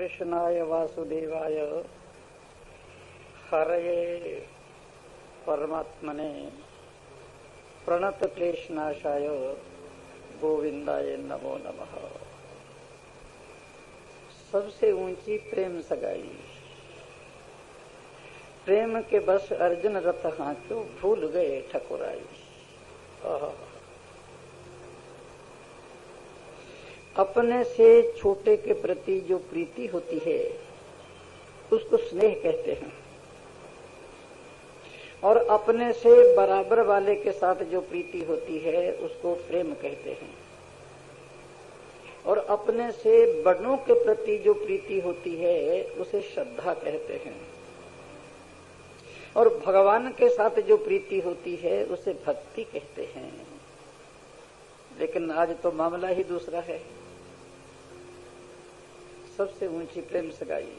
कृष्णाय वासुदेवाय हरये परमात्मने प्रणत क्लेशनाशाय गोविंदाय नमो नमः। सबसे ऊंची प्रेम सगाई, प्रेम के बस अर्जुन रथ हांक्यो, भूल गए ठकुराई। अपने से छोटे के प्रति जो प्रीति होती है उसको स्नेह कहते हैं, और अपने से बराबर वाले के साथ जो प्रीति होती है उसको प्रेम कहते हैं, और अपने से बड़ों के प्रति जो प्रीति होती है उसे श्रद्धा कहते हैं, और भगवान के साथ जो प्रीति होती है उसे भक्ति कहते हैं। लेकिन आज तो मामला ही दूसरा है। सबसे ऊंची प्रेम सगाई,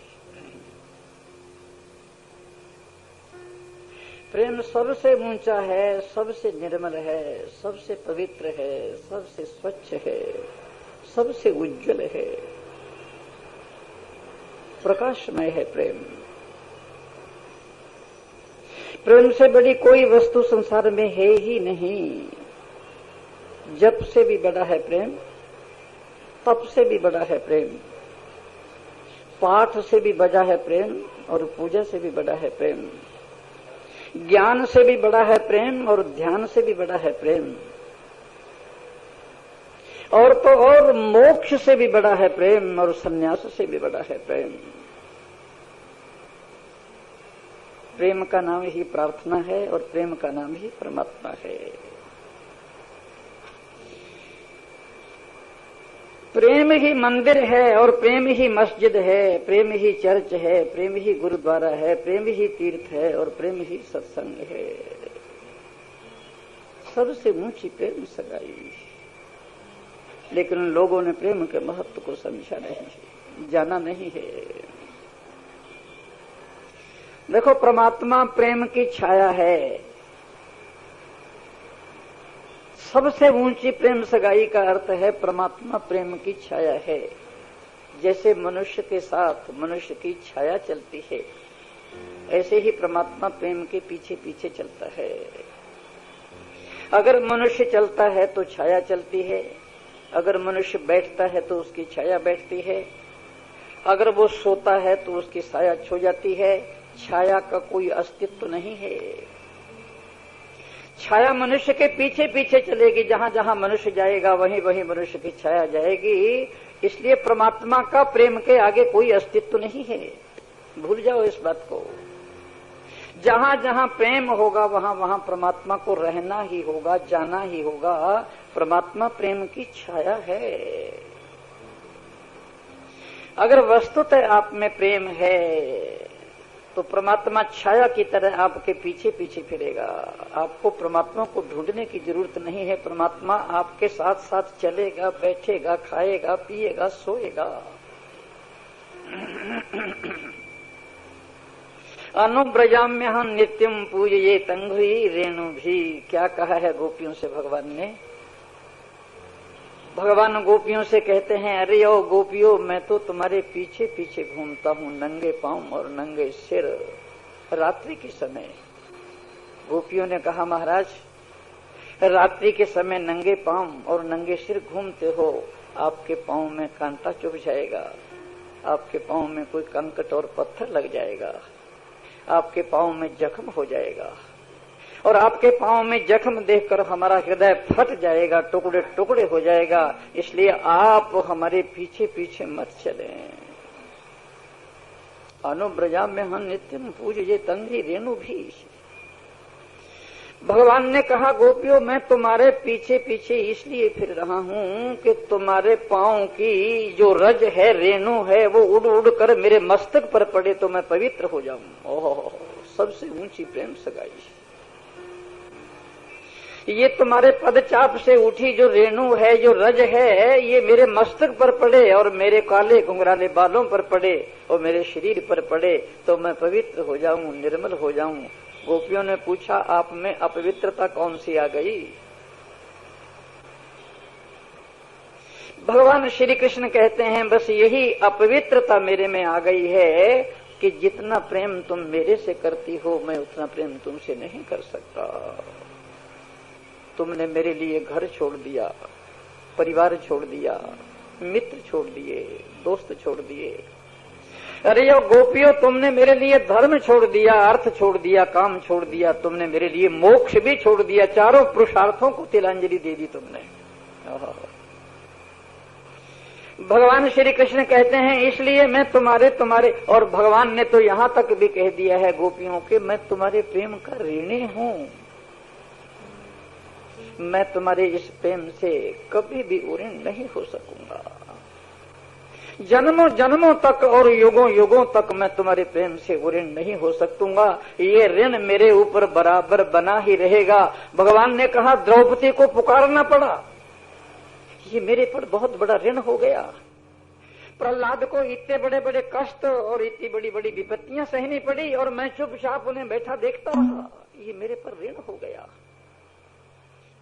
प्रेम सबसे ऊंचा है, सबसे निर्मल है, सबसे पवित्र है, सबसे स्वच्छ है, सबसे उज्जवल है, प्रकाशमय है प्रेम। प्रेम से बड़ी कोई वस्तु संसार में है ही नहीं। जप से भी बड़ा है प्रेम, तप से भी बड़ा है प्रेम, पाठ से भी बड़ा है प्रेम, और पूजा से भी बड़ा है प्रेम, ज्ञान से भी बड़ा है प्रेम, और ध्यान से भी बड़ा है प्रेम, और तो और मोक्ष से भी बड़ा है प्रेम, और संन्यास से भी बड़ा है प्रेम। प्रेम का नाम ही प्रार्थना है, और प्रेम का नाम ही परमात्मा है। प्रेम ही मंदिर है, और प्रेम ही मस्जिद है, प्रेम ही चर्च है, प्रेम ही गुरुद्वारा है, प्रेम ही तीर्थ है, और प्रेम ही सत्संग है। सबसे ऊंची प्रेम सगाई। लेकिन लोगों ने प्रेम के महत्व को समझा नहीं, जाना नहीं है। देखो, परमात्मा प्रेम की छाया है। सबसे ऊंची प्रेम सगाई का अर्थ है परमात्मा प्रेम की छाया है। जैसे मनुष्य के साथ मनुष्य की छाया चलती है, ऐसे ही परमात्मा प्रेम के पीछे पीछे चलता है। अगर मनुष्य चलता है तो छाया चलती है, अगर मनुष्य बैठता है तो उसकी छाया बैठती है, अगर वो सोता है तो उसकी छाया छो जाती है। छाया का कोई अस्तित्व नहीं है। छाया मनुष्य के पीछे पीछे चलेगी, जहां जहां मनुष्य जाएगा वहीं वहीं मनुष्य की छाया जाएगी। इसलिए परमात्मा का प्रेम के आगे कोई अस्तित्व नहीं है। भूल जाओ इस बात को। जहां जहां प्रेम होगा वहां वहां परमात्मा को रहना ही होगा, जाना ही होगा। परमात्मा प्रेम की छाया है। अगर वस्तुतः आप में प्रेम है तो परमात्मा छाया की तरह आपके पीछे पीछे फिरेगा। आपको परमात्मा को ढूंढने की जरूरत नहीं है। परमात्मा आपके साथ साथ चलेगा, बैठेगा, खाएगा, पिएगा, सोएगा। अनुब्रजाम्यहं नित्यं पूजये तंघ्रि रेणु भी। क्या कहा है गोपियों से भगवान ने? भगवान गोपियों से कहते हैं, अरे ओ गोपियों, मैं तो तुम्हारे पीछे पीछे घूमता हूँ, नंगे पांव और नंगे सिर। रात्रि के समय गोपियों ने कहा, महाराज, रात्रि के समय नंगे पांव और नंगे सिर घूमते हो, आपके पांव में कांटा चुभ जाएगा, आपके पांव में कोई कंकट और पत्थर लग जाएगा, आपके पांव में जख्म हो जाएगा, और आपके पांव में जख्म देखकर हमारा हृदय फट जाएगा, टुकड़े टुकड़े हो जाएगा। इसलिए आप हमारे पीछे पीछे मत चलें। अनुब्रजाम्यहं नित्यं पूजये तंघ्रि रेणु भी। भगवान ने कहा, गोपियों, मैं तुम्हारे पीछे पीछे इसलिए फिर रहा हूँ कि तुम्हारे पांव की जो रज है, रेणु है, वो उड़ उड़ कर मेरे मस्तक पर पड़े तो मैं पवित्र हो जाऊं। ओह, सबसे ऊंची प्रेम सगाई। ये तुम्हारे पदचाप से उठी जो रेणु है, जो रज है, ये मेरे मस्तक पर पड़े और मेरे काले घुंघराले बालों पर पड़े और मेरे शरीर पर पड़े तो मैं पवित्र हो जाऊं, निर्मल हो जाऊं। गोपियों ने पूछा, आप में अपवित्रता कौन सी आ गई? भगवान श्री कृष्ण कहते हैं बस यही अपवित्रता मेरे में आ गई है कि जितना प्रेम तुम मेरे से करती हो मैं उतना प्रेम तुमसे नहीं कर सकता। तुमने मेरे लिए घर छोड़ दिया, परिवार छोड़ दिया, मित्र छोड़ दिए, दोस्त छोड़ दिए। अरे यो गोपियों, तुमने मेरे लिए धर्म छोड़ दिया, अर्थ छोड़ दिया, काम छोड़ दिया, तुमने मेरे लिए मोक्ष भी छोड़ दिया, चारों पुरुषार्थों को तिलांजलि दे दी तुमने। भगवान श्री कृष्ण कहते हैं इसलिए मैं तुम्हारे और भगवान ने तो यहां तक भी कह दिया है गोपियों के मैं तुम्हारे प्रेम का ऋणी हूं। मैं तुम्हारे इस प्रेम से कभी भी ऋण नहीं हो सकूंगा। जन्मों जन्मों तक और युगों युगों तक मैं तुम्हारे प्रेम से ऋण नहीं हो सकूंगा। ये ऋण मेरे ऊपर बराबर बना ही रहेगा। भगवान ने कहा द्रौपदी को पुकारना पड़ा, ये मेरे पर बहुत बड़ा ऋण हो गया। प्रहलाद को इतने बड़े बड़े कष्ट और इतनी बड़ी बड़ी विपत्तियां सहनी पड़ी और मैं चुपचाप उन्हें बैठा देखता रहा, ये मेरे पर ऋण हो गया।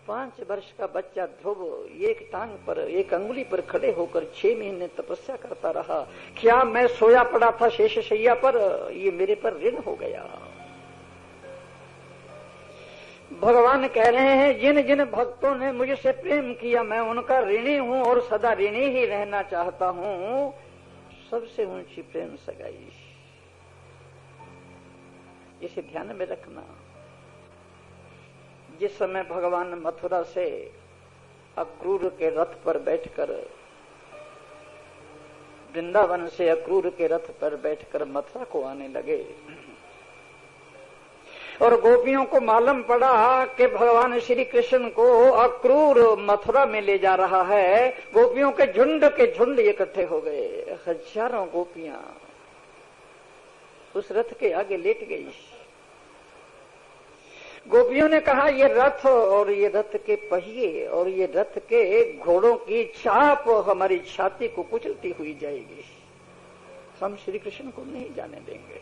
5 वर्ष का बच्चा ध्रुव एक टांग पर एक अंगुली पर खड़े होकर 6 महीने तपस्या करता रहा। क्या मैं सोया पड़ा था शेषशैया पर, ये मेरे पर ऋण हो गया। भगवान कह रहे हैं जिन जिन भक्तों ने मुझसे प्रेम किया मैं उनका ऋणी हूं और सदा ऋणी ही रहना चाहता हूं। सबसे ऊंची प्रेम सगाई, इसे ध्यान में रखना। जिस समय भगवान मथुरा से अक्रूर के रथ पर बैठकर वृंदावन से अक्रूर के रथ पर बैठकर मथुरा को आने लगे और गोपियों को मालूम पड़ा कि भगवान श्री कृष्ण को अक्रूर मथुरा में ले जा रहा है, गोपियों के झुंड इकट्ठे हो गए। हजारों गोपियां उस रथ के आगे लेट गई। गोपियों ने कहा ये रथ और ये रथ के पहिए और ये रथ के घोड़ों की चाप हमारी छाती को कुचलती हुई जाएगी, हम श्री कृष्ण को नहीं जाने देंगे।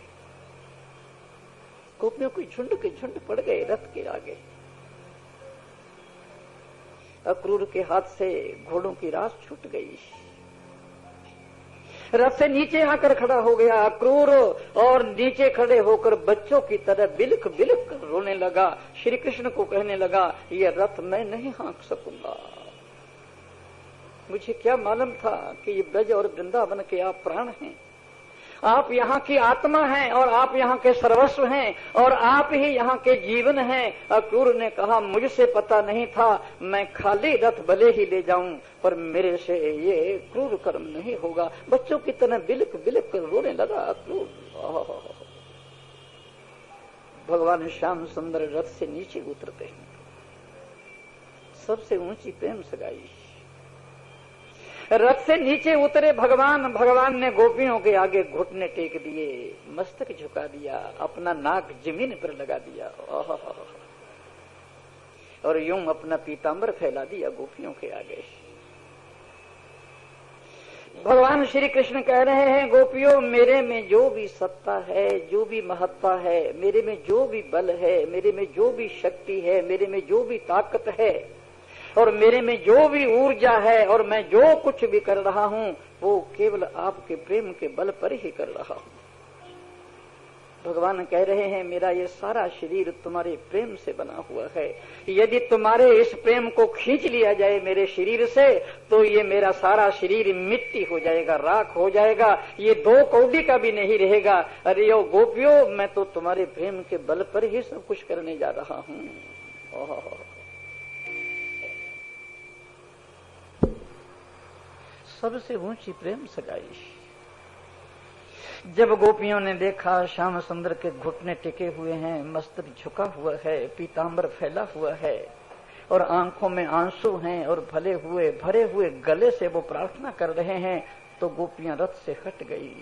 गोपियों के झुंड पड़ गए रथ के आगे। अक्रूर के हाथ से घोड़ों की रास छूट गई। रथ से नीचे आकर खड़ा हो गया अक्रूर और नीचे खड़े होकर बच्चों की तरह बिलख बिलख कर रोने लगा। श्री कृष्ण को कहने लगा ये रथ मैं नहीं हाँक सकूंगा। मुझे क्या मालूम था कि ये ब्रज और वृंदावन के आप प्राण हैं, आप यहाँ की आत्मा हैं और आप यहाँ के सर्वस्व हैं और आप ही यहाँ के जीवन हैं। अक्रूर ने कहा मुझसे पता नहीं था, मैं खाली रथ भले ही ले जाऊं पर मेरे से ये क्रूर कर्म नहीं होगा। बच्चों की तरह बिलक बिलक कर रोने लगा अक्रूर। भगवान श्याम सुंदर रथ से नीचे उतरते हैं। सबसे ऊंची प्रेम सगाई। रथ से नीचे उतरे भगवान ने गोपियों के आगे घुटने टेक दिए, मस्तक झुका दिया, अपना नाक जमीन पर लगा दिया और यूं अपना पीतांबर फैला दिया गोपियों के आगे। भगवान श्री कृष्ण कह रहे हैं गोपियों मेरे में जो भी सत्ता है, जो भी महत्ता है, मेरे में जो भी बल है, मेरे में जो भी शक्ति है, मेरे में जो भी ताकत है और मेरे में जो भी ऊर्जा है और मैं जो कुछ भी कर रहा हूं वो केवल आपके प्रेम के बल पर ही कर रहा हूं। भगवान कह रहे हैं मेरा ये सारा शरीर तुम्हारे प्रेम से बना हुआ है। यदि तुम्हारे इस प्रेम को खींच लिया जाए मेरे शरीर से तो ये मेरा सारा शरीर मिट्टी हो जाएगा, राख हो जाएगा, ये 2 कौड़ी का भी नहीं रहेगा। अरे यो गोपियों मैं तो तुम्हारे प्रेम के बल पर ही सब कुछ करने जा रहा हूं। सबसे ऊंची प्रेम सगाई। जब गोपियों ने देखा श्याम सुंदर के घुटने टिके हुए हैं, मस्तक झुका हुआ है, पीतांबर फैला हुआ है और आंखों में आंसू हैं और भरे हुए गले से वो प्रार्थना कर रहे हैं तो गोपियां रथ से हट गई।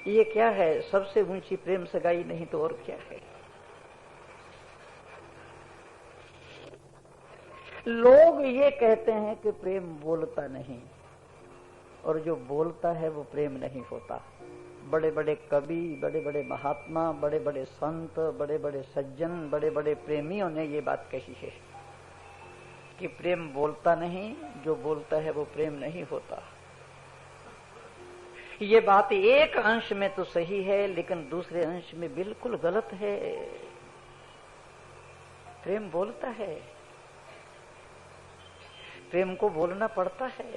ये क्या है? सबसे ऊंची प्रेम सगाई नहीं तो और क्या है? लोग ये कहते हैं कि प्रेम बोलता नहीं और जो बोलता है वो प्रेम नहीं होता। बड़े बड़े कवि, बड़े बड़े महात्मा, बड़े बड़े संत, बड़े बड़े सज्जन, बड़े बड़े प्रेमियों ने ये बात कही है कि प्रेम बोलता नहीं, जो बोलता है वो प्रेम नहीं होता। ये बात एक अंश में तो सही है, लेकिन दूसरे अंश में बिल्कुल गलत है। प्रेम बोलता है, प्रेम को बोलना पड़ता है।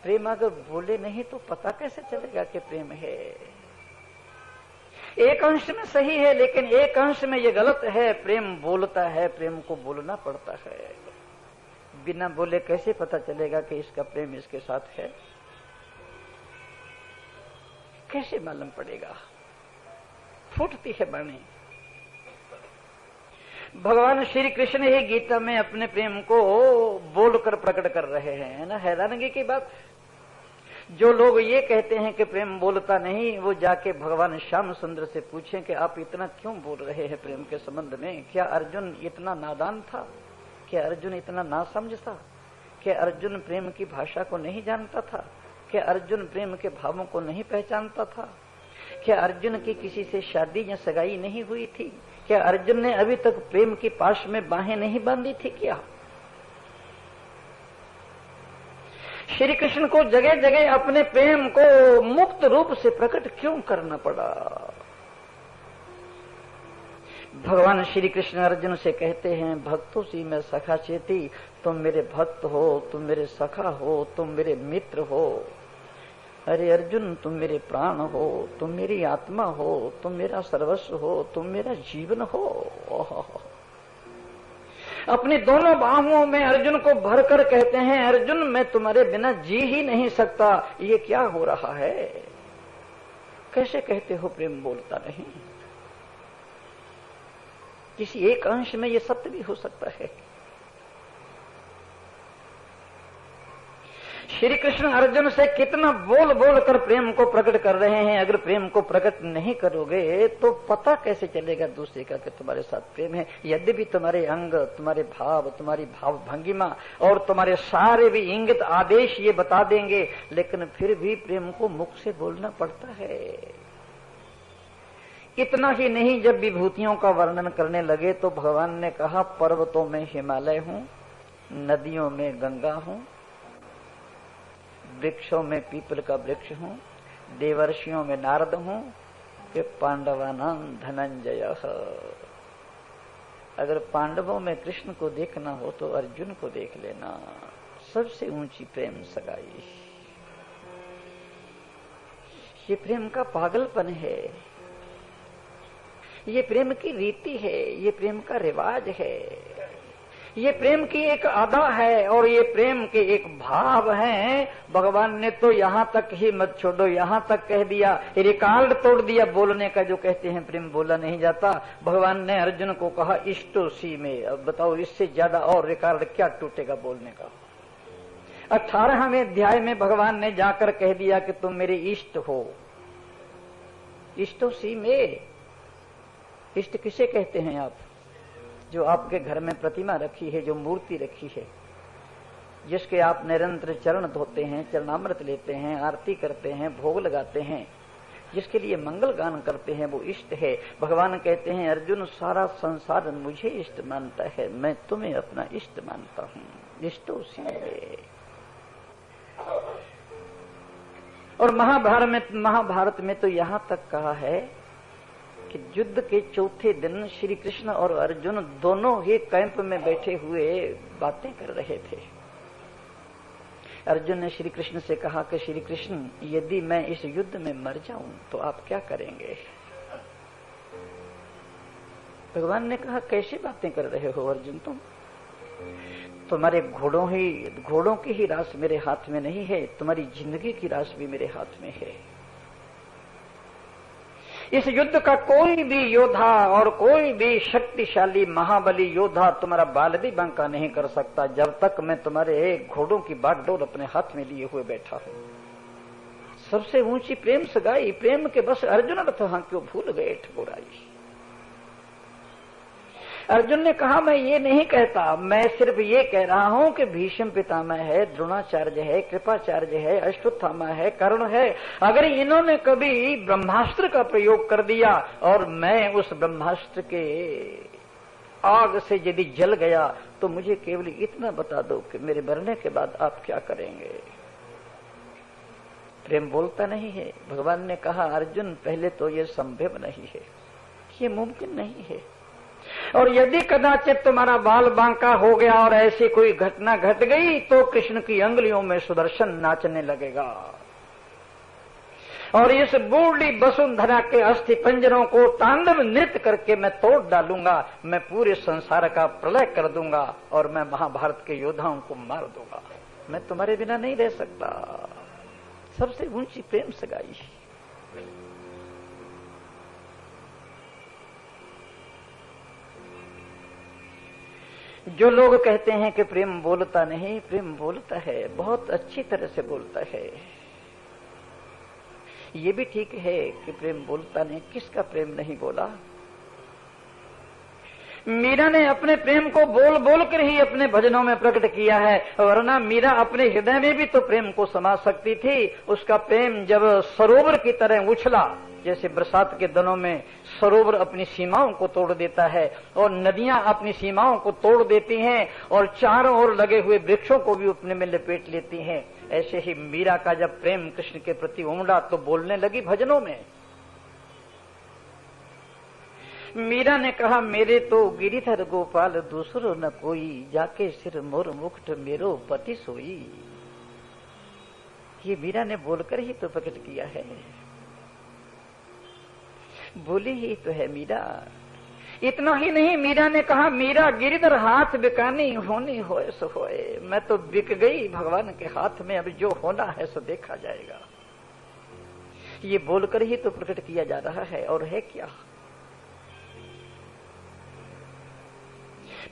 प्रेम अगर बोले नहीं तो पता कैसे चलेगा कि प्रेम है। एक अंश में सही है, लेकिन एक अंश में ये गलत है। प्रेम बोलता है, प्रेम को बोलना पड़ता है। बिना बोले कैसे पता चलेगा कि इसका प्रेम इसके साथ है? कैसे मालूम पड़ेगा? फूटती है वाणी। भगवान श्री कृष्ण ही गीता में अपने प्रेम को बोलकर प्रकट कर रहे हैं, है ना। हैरानगी की बात, जो लोग ये कहते हैं कि प्रेम बोलता नहीं, वो जाके भगवान श्याम सुंदर से पूछें कि आप इतना क्यों बोल रहे हैं प्रेम के संबंध में। क्या अर्जुन इतना नादान था? क्या अर्जुन इतना नासमझ था? क्या अर्जुन प्रेम की भाषा को नहीं जानता था? क्या अर्जुन प्रेम के भावों को नहीं पहचानता था? क्या अर्जुन की किसी से शादी या सगाई नहीं हुई थी? क्या अर्जुन ने अभी तक प्रेम के पाश में बाहें नहीं बांधी थी? क्या श्री कृष्ण को जगह जगह अपने प्रेम को मुक्त रूप से प्रकट क्यों करना पड़ा? भगवान श्री कृष्ण अर्जुन से कहते हैं, भक्तों सी मैं सखा चेती, तुम मेरे भक्त हो, तुम मेरे सखा हो, तुम मेरे मित्र हो। अरे अर्जुन, तुम मेरे प्राण हो, तुम मेरी आत्मा हो, तुम मेरा सर्वस्व हो, तुम मेरा जीवन हो। अपनी दोनों बाहुओं में अर्जुन को भरकर कहते हैं, अर्जुन मैं तुम्हारे बिना जी ही नहीं सकता। ये क्या हो रहा है? कैसे कहते हो प्रेम बोलता नहीं? किसी एक अंश में ये सत्य भी हो सकता है। श्री कृष्ण अर्जुन से कितना बोल बोल कर प्रेम को प्रकट कर रहे हैं। अगर प्रेम को प्रकट नहीं करोगे तो पता कैसे चलेगा दूसरे का कि तुम्हारे साथ प्रेम है। यद्यपि तुम्हारे अंग, तुम्हारे भाव, तुम्हारी भाव भंगिमा और तुम्हारे सारे भी इंगित आदेश ये बता देंगे, लेकिन फिर भी प्रेम को मुख से बोलना पड़ता है। इतना ही नहीं, जब विभूतियों का वर्णन करने लगे तो भगवान ने कहा, पर्वतों में हिमालय हूं, नदियों में गंगा हूं, वृक्षों में पीपल का वृक्ष हूं, देवर्षियों में नारद हूं, कि पांडवानां धनंजय। अगर पांडवों में कृष्ण को देखना हो तो अर्जुन को देख लेना। सबसे ऊंची प्रेम सगाई। ये प्रेम का पागलपन है, ये प्रेम की रीति है, ये प्रेम का रिवाज है, ये प्रेम की एक अदा है और ये प्रेम के एक भाव हैं। भगवान ने तो यहां तक ही मत छोड़ो, यहां तक कह दिया, रिकॉर्ड तोड़ दिया बोलने का। जो कहते हैं प्रेम बोला नहीं जाता, भगवान ने अर्जुन को कहा इष्टो सी में। अब बताओ इससे ज्यादा और रिकॉर्ड क्या टूटेगा बोलने का। 18वें अध्याय में भगवान ने जाकर कह दिया कि तुम मेरे इष्ट हो। इष्टो सी में, इष्ट किसे कहते हैं आप? जो आपके घर में प्रतिमा रखी है, जो मूर्ति रखी है, जिसके आप निरंतर चरण धोते हैं, चरणामृत लेते हैं, आरती करते हैं, भोग लगाते हैं, जिसके लिए मंगल गान करते हैं, वो इष्ट है। भगवान कहते हैं अर्जुन, सारा संसार मुझे इष्ट मानता है, मैं तुम्हें अपना इष्ट मानता हूं। इष्टो सी है। और महाभारत में तो यहां तक कहा है कि युद्ध के चौथे दिन श्री कृष्ण और अर्जुन दोनों ही कैंप में बैठे हुए बातें कर रहे थे। अर्जुन ने श्री कृष्ण से कहा कि श्री कृष्ण, यदि मैं इस युद्ध में मर जाऊं तो आप क्या करेंगे? भगवान ने कहा, कैसी बातें कर रहे हो अर्जुन तुम? तुम्हारे घोड़ों की ही रास मेरे हाथ में नहीं है, तुम्हारी जिंदगी की रास भी मेरे हाथ में है। इस युद्ध का कोई भी योद्धा और कोई भी शक्तिशाली महाबली योद्धा तुम्हारा बाल भी बांका नहीं कर सकता जब तक मैं तुम्हारे घोड़ों की बागडोर अपने हाथ में लिए हुए बैठा हूं। सबसे ऊंची प्रेम सगाई, प्रेम के बस अर्जुन अर्थां क्यों भूल गए ठकुराई। अर्जुन ने कहा, मैं ये नहीं कहता, मैं सिर्फ ये कह रहा हूं कि भीष्म पितामह है, द्रोणाचार्य है, कृपाचार्य है, अश्वत्थामा है, कर्ण है। अगर इन्होंने कभी ब्रह्मास्त्र का प्रयोग कर दिया और मैं उस ब्रह्मास्त्र के आग से यदि जल गया तो मुझे केवल इतना बता दो कि मेरे मरने के बाद आप क्या करेंगे। प्रेम बोलता नहीं है। भगवान ने कहा अर्जुन पहले तो ये संभव नहीं है, ये मुमकिन नहीं है, और यदि कदाचित तुम्हारा बाल बांका हो गया और ऐसी कोई घटना घट गई तो कृष्ण की अंगुलियों में सुदर्शन नाचने लगेगा और इस बूढ़ी वसुंधरा के अस्थि पंजरों को तांडव नृत्य करके मैं तोड़ डालूंगा, मैं पूरे संसार का प्रलय कर दूंगा और मैं महाभारत के योद्धाओं को मार दूंगा। मैं तुम्हारे बिना नहीं रह सकता। सबसे ऊंची प्रेम सगाई। जो लोग कहते हैं कि प्रेम बोलता नहीं, प्रेम बोलता है, बहुत अच्छी तरह से बोलता है। ये भी ठीक है कि प्रेम बोलता नहीं। किसका प्रेम नहीं बोला? मीरा ने अपने प्रेम को बोल बोल कर ही अपने भजनों में प्रकट किया है, वरना मीरा अपने हृदय में भी तो प्रेम को समा सकती थी। उसका प्रेम जब सरोवर की तरह उछला, जैसे बरसात के दिनों में सरोवर अपनी सीमाओं को तोड़ देता है और नदियां अपनी सीमाओं को तोड़ देती हैं और चारों ओर लगे हुए वृक्षों को भी अपने में लपेट लेती हैं, ऐसे ही मीरा का जब प्रेम कृष्ण के प्रति उमड़ा तो बोलने लगी भजनों में। मीरा ने कहा मेरे तो गिरिधर गोपाल दूसरो न कोई, जाके सिर मोर मुकुट मेरो पति सोई। ये मीरा ने बोलकर ही तो प्रकट किया है, बोली ही तो है मीरा। इतना ही नहीं, मीरा ने कहा मीरा गिरिधर हाथ बिकानी होनी होए सो होए। मैं तो बिक गई भगवान के हाथ में, अब जो होना है सो देखा जाएगा। ये बोलकर ही तो प्रकट किया जा रहा है, और है क्या।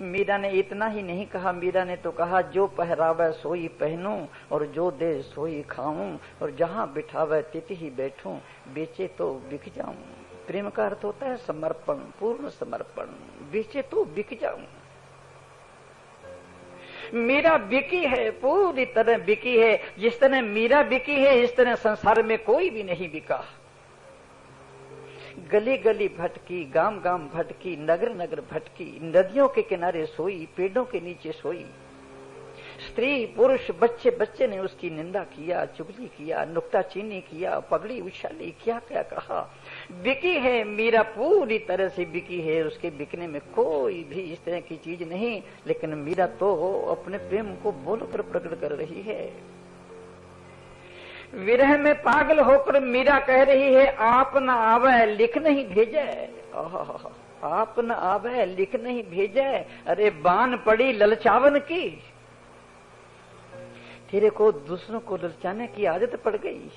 मीरा ने इतना ही नहीं कहा, मीरा ने तो कहा जो पहरावे सोई पहनूं और जो दे सोई खाऊं और जहां बिठावे तिति ही बैठूं, बेचे तो बिक जाऊं। प्रेम का अर्थ होता है समर्पण, पूर्ण समर्पण। बेचे तो बिक जाऊं। मीरा बिकी है, पूरी तरह बिकी है। जिस तरह मीरा बिकी है इस तरह संसार में कोई भी नहीं बिका। गली गली भटकी, गांव गांव भटकी, नगर नगर भटकी, नदियों के किनारे सोई, पेड़ों के नीचे सोई। स्त्री पुरुष बच्चे बच्चे ने उसकी निंदा किया, चुगली किया, नुक्ताचीनी किया, पगड़ी उछाली, क्या क्या कहा। बिकी है मीरा, पूरी तरह से बिकी है। उसके बिकने में कोई भी इस तरह की चीज नहीं, लेकिन मीरा तो अपने प्रेम को बोलकर प्रकट कर रही है। विरह में पागल होकर मीरा कह रही है आप न आवे लिख नहीं भेजे। आप न आवे लिख नहीं भेजे, अरे बान पड़ी ललचावन की। तेरे को दूसरों को ललचाने की आदत पड़ गई,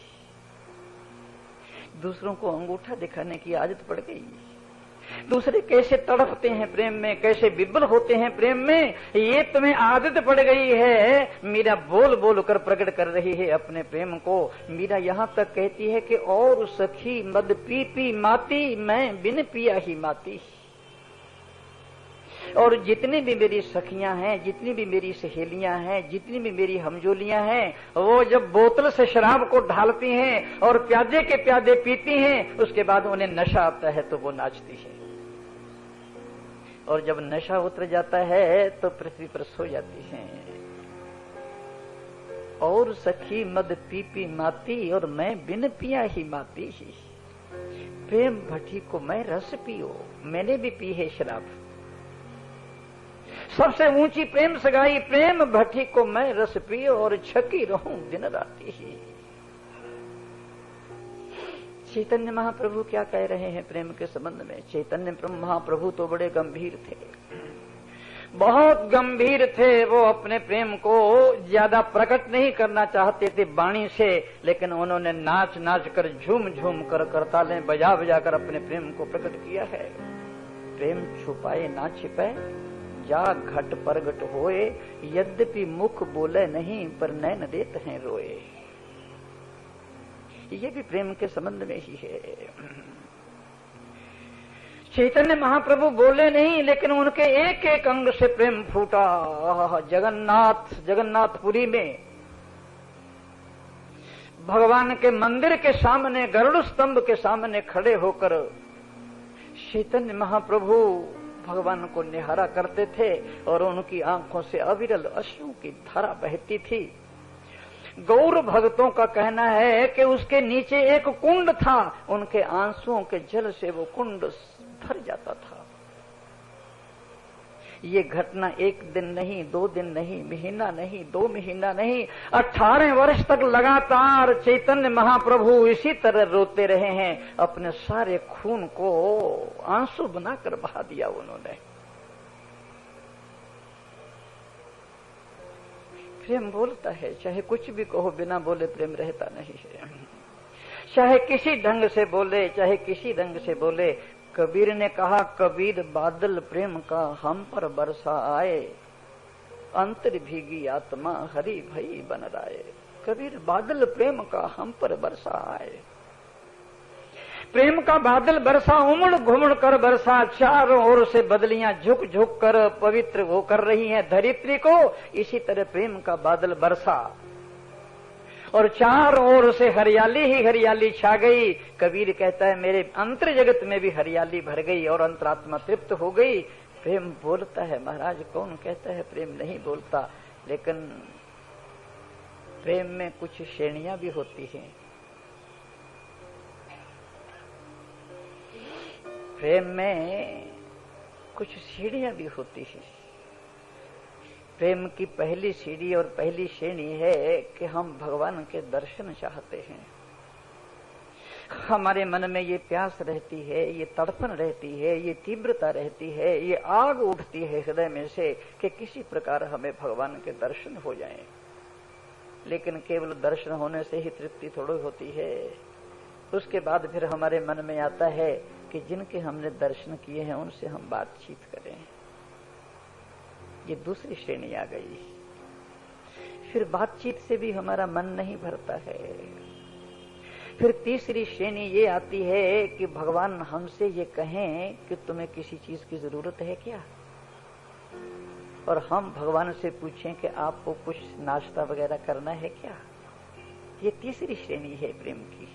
दूसरों को अंगूठा दिखाने की आदत पड़ गई। दूसरे कैसे तड़पते हैं प्रेम में, कैसे विब्बल होते हैं प्रेम में, ये तुम्हें आदत पड़ गई है। मीरा बोल बोल कर प्रकट कर रही है अपने प्रेम को। मीरा यहाँ तक कहती है कि और सखी मद पी पी माती, मैं बिन पिया ही माती। और जितनी भी मेरी सखियां हैं, जितनी भी मेरी सहेलियां हैं, जितनी भी मेरी हमजोलियां हैं, वो जब बोतल से शराब को ढालती हैं और प्यादे के प्यादे पीती हैं, उसके बाद उन्हें नशा आता है तो वो नाचती है, और जब नशा उतर जाता है तो पृथ्वी पर सो जाती हैं। और सखी मद पी पी माती, और मैं बिन पिया ही माती ही। प्रेम भट्टी को मैं रस पियो, मैंने भी पी है शराब। सबसे ऊंची प्रेम सगाई, प्रेम भट्टी को मैं रस पियो और छकी रहूं दिन राती ही। चैतन्य महाप्रभु क्या कह रहे हैं प्रेम के संबंध में। चैतन्य महाप्रभु तो बड़े गंभीर थे, बहुत गंभीर थे। वो अपने प्रेम को ज्यादा प्रकट नहीं करना चाहते थे वाणी से, लेकिन उन्होंने नाच नाच कर, झूम झूम कर, करतालें बजा बजा कर अपने प्रेम को प्रकट किया है। प्रेम छुपाए ना छिपाए, जा घट प्रगट होए, यद्यपि मुख बोले नहीं पर नैन देत हैं रोए। ये भी प्रेम के संबंध में ही है। चैतन्य महाप्रभु बोले नहीं, लेकिन उनके एक एक अंग से प्रेम फूटा। जगन्नाथपुरी में भगवान के मंदिर के सामने, गरुड़ स्तंभ के सामने खड़े होकर चैतन्य महाप्रभु भगवान को निहारा करते थे और उनकी आंखों से अविरल अश्रुओं की धारा बहती थी। गौर भक्तों का कहना है कि उसके नीचे एक कुंड था, उनके आंसुओं के जल से वो कुंड भर जाता था। ये घटना एक दिन नहीं, 2 दिन नहीं, महीना नहीं, 2 महीना नहीं, 18 वर्ष तक लगातार चैतन्य महाप्रभु इसी तरह रोते रहे हैं। अपने सारे खून को आंसू बनाकर बहा दिया उन्होंने। प्रेम बोलता है, चाहे कुछ भी कहो, बिना बोले प्रेम रहता नहीं है। चाहे किसी ढंग से बोले, चाहे किसी रंग से बोले। कबीर ने कहा, कबीर बादल प्रेम का हम पर बरसा आए, अंतर भीगी आत्मा हरि भई बन राए। कबीर बादल प्रेम का हम पर बरसा आए। प्रेम का बादल बरसा, उमड़ घुमड़ कर बरसा, चारों ओर से बदलियां झुक झुक कर पवित्र वो कर रही हैं धरित्री को। इसी तरह प्रेम का बादल बरसा और चारों ओर से हरियाली ही हरियाली छा गई। कबीर कहता है, मेरे अंतर जगत में भी हरियाली भर गई और अंतरात्मा तृप्त हो गई। प्रेम बोलता है महाराज, कौन कहता है प्रेम नहीं बोलता? लेकिन प्रेम में कुछ श्रेणियां भी होती हैं। प्रेम में कुछ सीढ़ियां भी होती हैं। प्रेम की पहली सीढ़ी और पहली श्रेणी है कि हम भगवान के दर्शन चाहते हैं। हमारे मन में ये प्यास रहती है, ये तड़पन रहती है, ये तीव्रता रहती है, ये आग उठती है हृदय में से कि किसी प्रकार हमें भगवान के दर्शन हो जाएं। लेकिन केवल दर्शन होने से ही तृप्ति थोड़ी होती है। उसके बाद फिर हमारे मन में आता है कि जिनके हमने दर्शन किए हैं उनसे हम बातचीत करें। ये दूसरी श्रेणी आ गई। फिर बातचीत से भी हमारा मन नहीं भरता है। फिर तीसरी श्रेणी ये आती है कि भगवान हमसे ये कहें कि तुम्हें किसी चीज की जरूरत है क्या, और हम भगवान से पूछें कि आपको कुछ नाश्ता वगैरह करना है क्या। ये तीसरी श्रेणी है प्रेम की।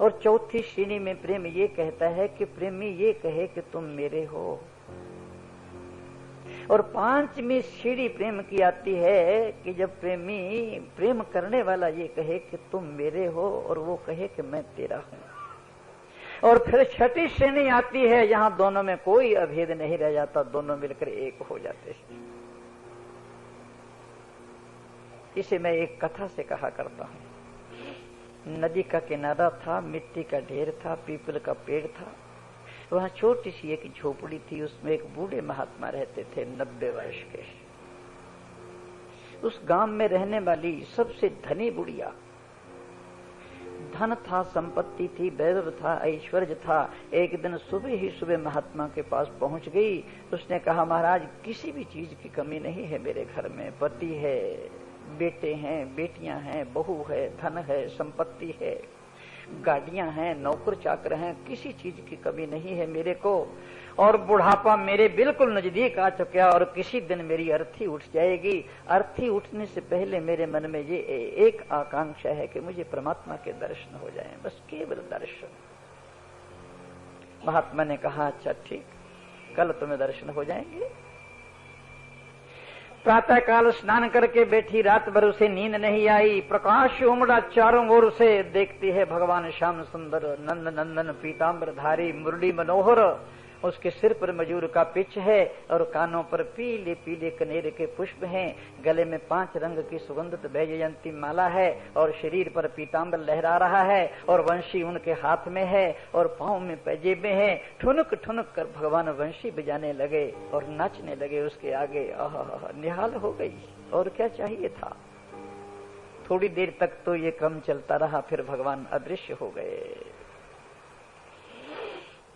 और चौथी श्रेणी में प्रेम ये कहता है कि प्रेमी ये कहे कि तुम मेरे हो। और 5वीं सीढ़ी प्रेम की आती है कि जब प्रेमी, प्रेम करने वाला ये कहे कि तुम मेरे हो और वो कहे कि मैं तेरा हूं। और फिर 6ठी श्रेणी आती है, यहां दोनों में कोई अभेद नहीं रह जाता, दोनों मिलकर एक हो जाते हैं। इसे मैं एक कथा से कहा करता हूं। नदी का किनारा था, मिट्टी का ढेर था, पीपल का पेड़ था। वहां छोटी सी एक झोपड़ी थी, उसमें एक बूढ़े महात्मा रहते थे 90 वर्ष के। उस गांव में रहने वाली सबसे धनी बुढ़िया। धन था, संपत्ति थी, वैभव था, ऐश्वर्य था। एक दिन सुबह ही सुबह महात्मा के पास पहुंच गई। उसने कहा, महाराज किसी भी चीज की कमी नहीं है मेरे घर में। पति है, बेटे हैं, बेटियां हैं, बहू है, धन है, संपत्ति है, गाड़ियां हैं, नौकर चाकर हैं, किसी चीज की कमी नहीं है मेरे को। और बुढ़ापा मेरे बिल्कुल नजदीक आ चुका और किसी दिन मेरी अर्थी उठ जाएगी। अर्थी उठने से पहले मेरे मन में ये एक आकांक्षा है कि मुझे परमात्मा के दर्शन हो जाएं, बस केवल दर्शन। महात्मा ने कहा, अच्छा ठीक, कल तुम्हें दर्शन हो जाएंगे। प्रातः काल स्नान करके बैठी, रात भर उसे नींद नहीं आई। प्रकाश उमड़ा चारों ओर से, देखती है भगवान श्याम सुंदर नंद नंदन पीताम्बरधारी मुरली मनोहर। उसके सिर पर मयूर का पिच है और कानों पर पीले पीले कनेर के पुष्प हैं। गले में 5 रंग की सुगंधित वैजयंती माला है और शरीर पर पीताम्बर लहरा रहा है और वंशी उनके हाथ में है और पांव में पैजेबे हैं। ठुनक ठुनक कर भगवान वंशी बजाने लगे और नाचने लगे उसके आगे। निहाल हो गई, और क्या चाहिए था। थोड़ी देर तक तो ये क्रम चलता रहा, फिर भगवान अदृश्य हो गए।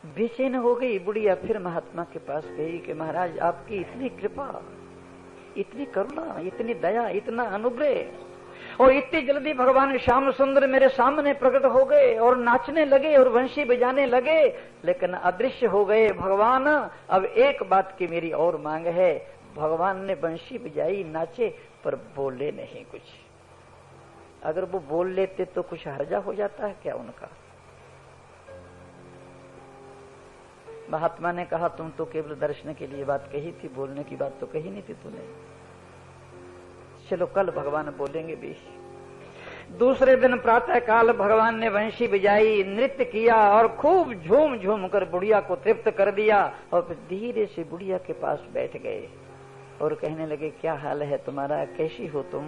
बेचैन हो गई बुढ़िया, फिर महात्मा के पास गई कि महाराज आपकी इतनी कृपा, इतनी करुणा, इतनी दया, इतना अनुग्रह, और इतनी जल्दी भगवान श्याम सुंदर मेरे सामने प्रकट हो गए और नाचने लगे और वंशी बजाने लगे, लेकिन अदृश्य हो गए। भगवान अब एक बात की मेरी और मांग है। भगवान ने वंशी बजाई, नाचे, पर बोले नहीं कुछ। अगर वो बोल लेते तो कुछ हर्जा हो जाता है क्या उनका। महात्मा ने कहा तुम तो केवल दर्शन के लिए बात कही थी, बोलने की बात तो कही नहीं थी तूने। चलो कल भगवान बोलेंगे भी। दूसरे दिन प्रातः काल भगवान ने वंशी बजाई, नृत्य किया और खूब झूम झूम कर बुढ़िया को तृप्त कर दिया। और फिर धीरे से बुढ़िया के पास बैठ गए और कहने लगे क्या हाल है तुम्हारा, कैसी हो तुम,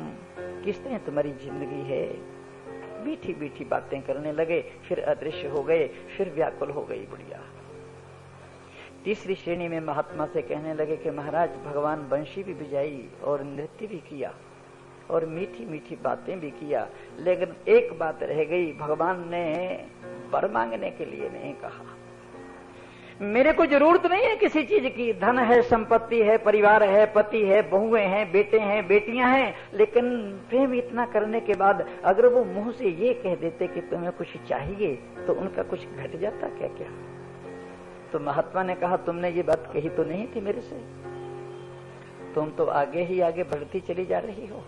किस तरह तुम्हारी जिंदगी है। मीठी मीठी बातें करने लगे, फिर अदृश्य हो गए, फिर व्याकुल हो गई बुढ़िया। तीसरी श्रेणी में महात्मा से कहने लगे कि महाराज भगवान वंशी भी बजाई और नृत्य भी किया और मीठी मीठी बातें भी किया, लेकिन एक बात रह गई, भगवान ने वर मांगने के लिए नहीं कहा। मेरे को जरूरत नहीं है किसी चीज की, धन है, संपत्ति है, परिवार है, पति है, बहुएं हैं, बेटे हैं, बेटियां हैं, लेकिन प्रेम इतना करने के बाद अगर वो मुंह से ये कह देते कि तुम्हें कुछ चाहिए तो उनका कुछ घट जाता क्या? क्या तो महात्मा ने कहा तुमने ये बात कही तो नहीं थी मेरे से, तुम तो आगे ही आगे बढ़ती चली जा रही हो।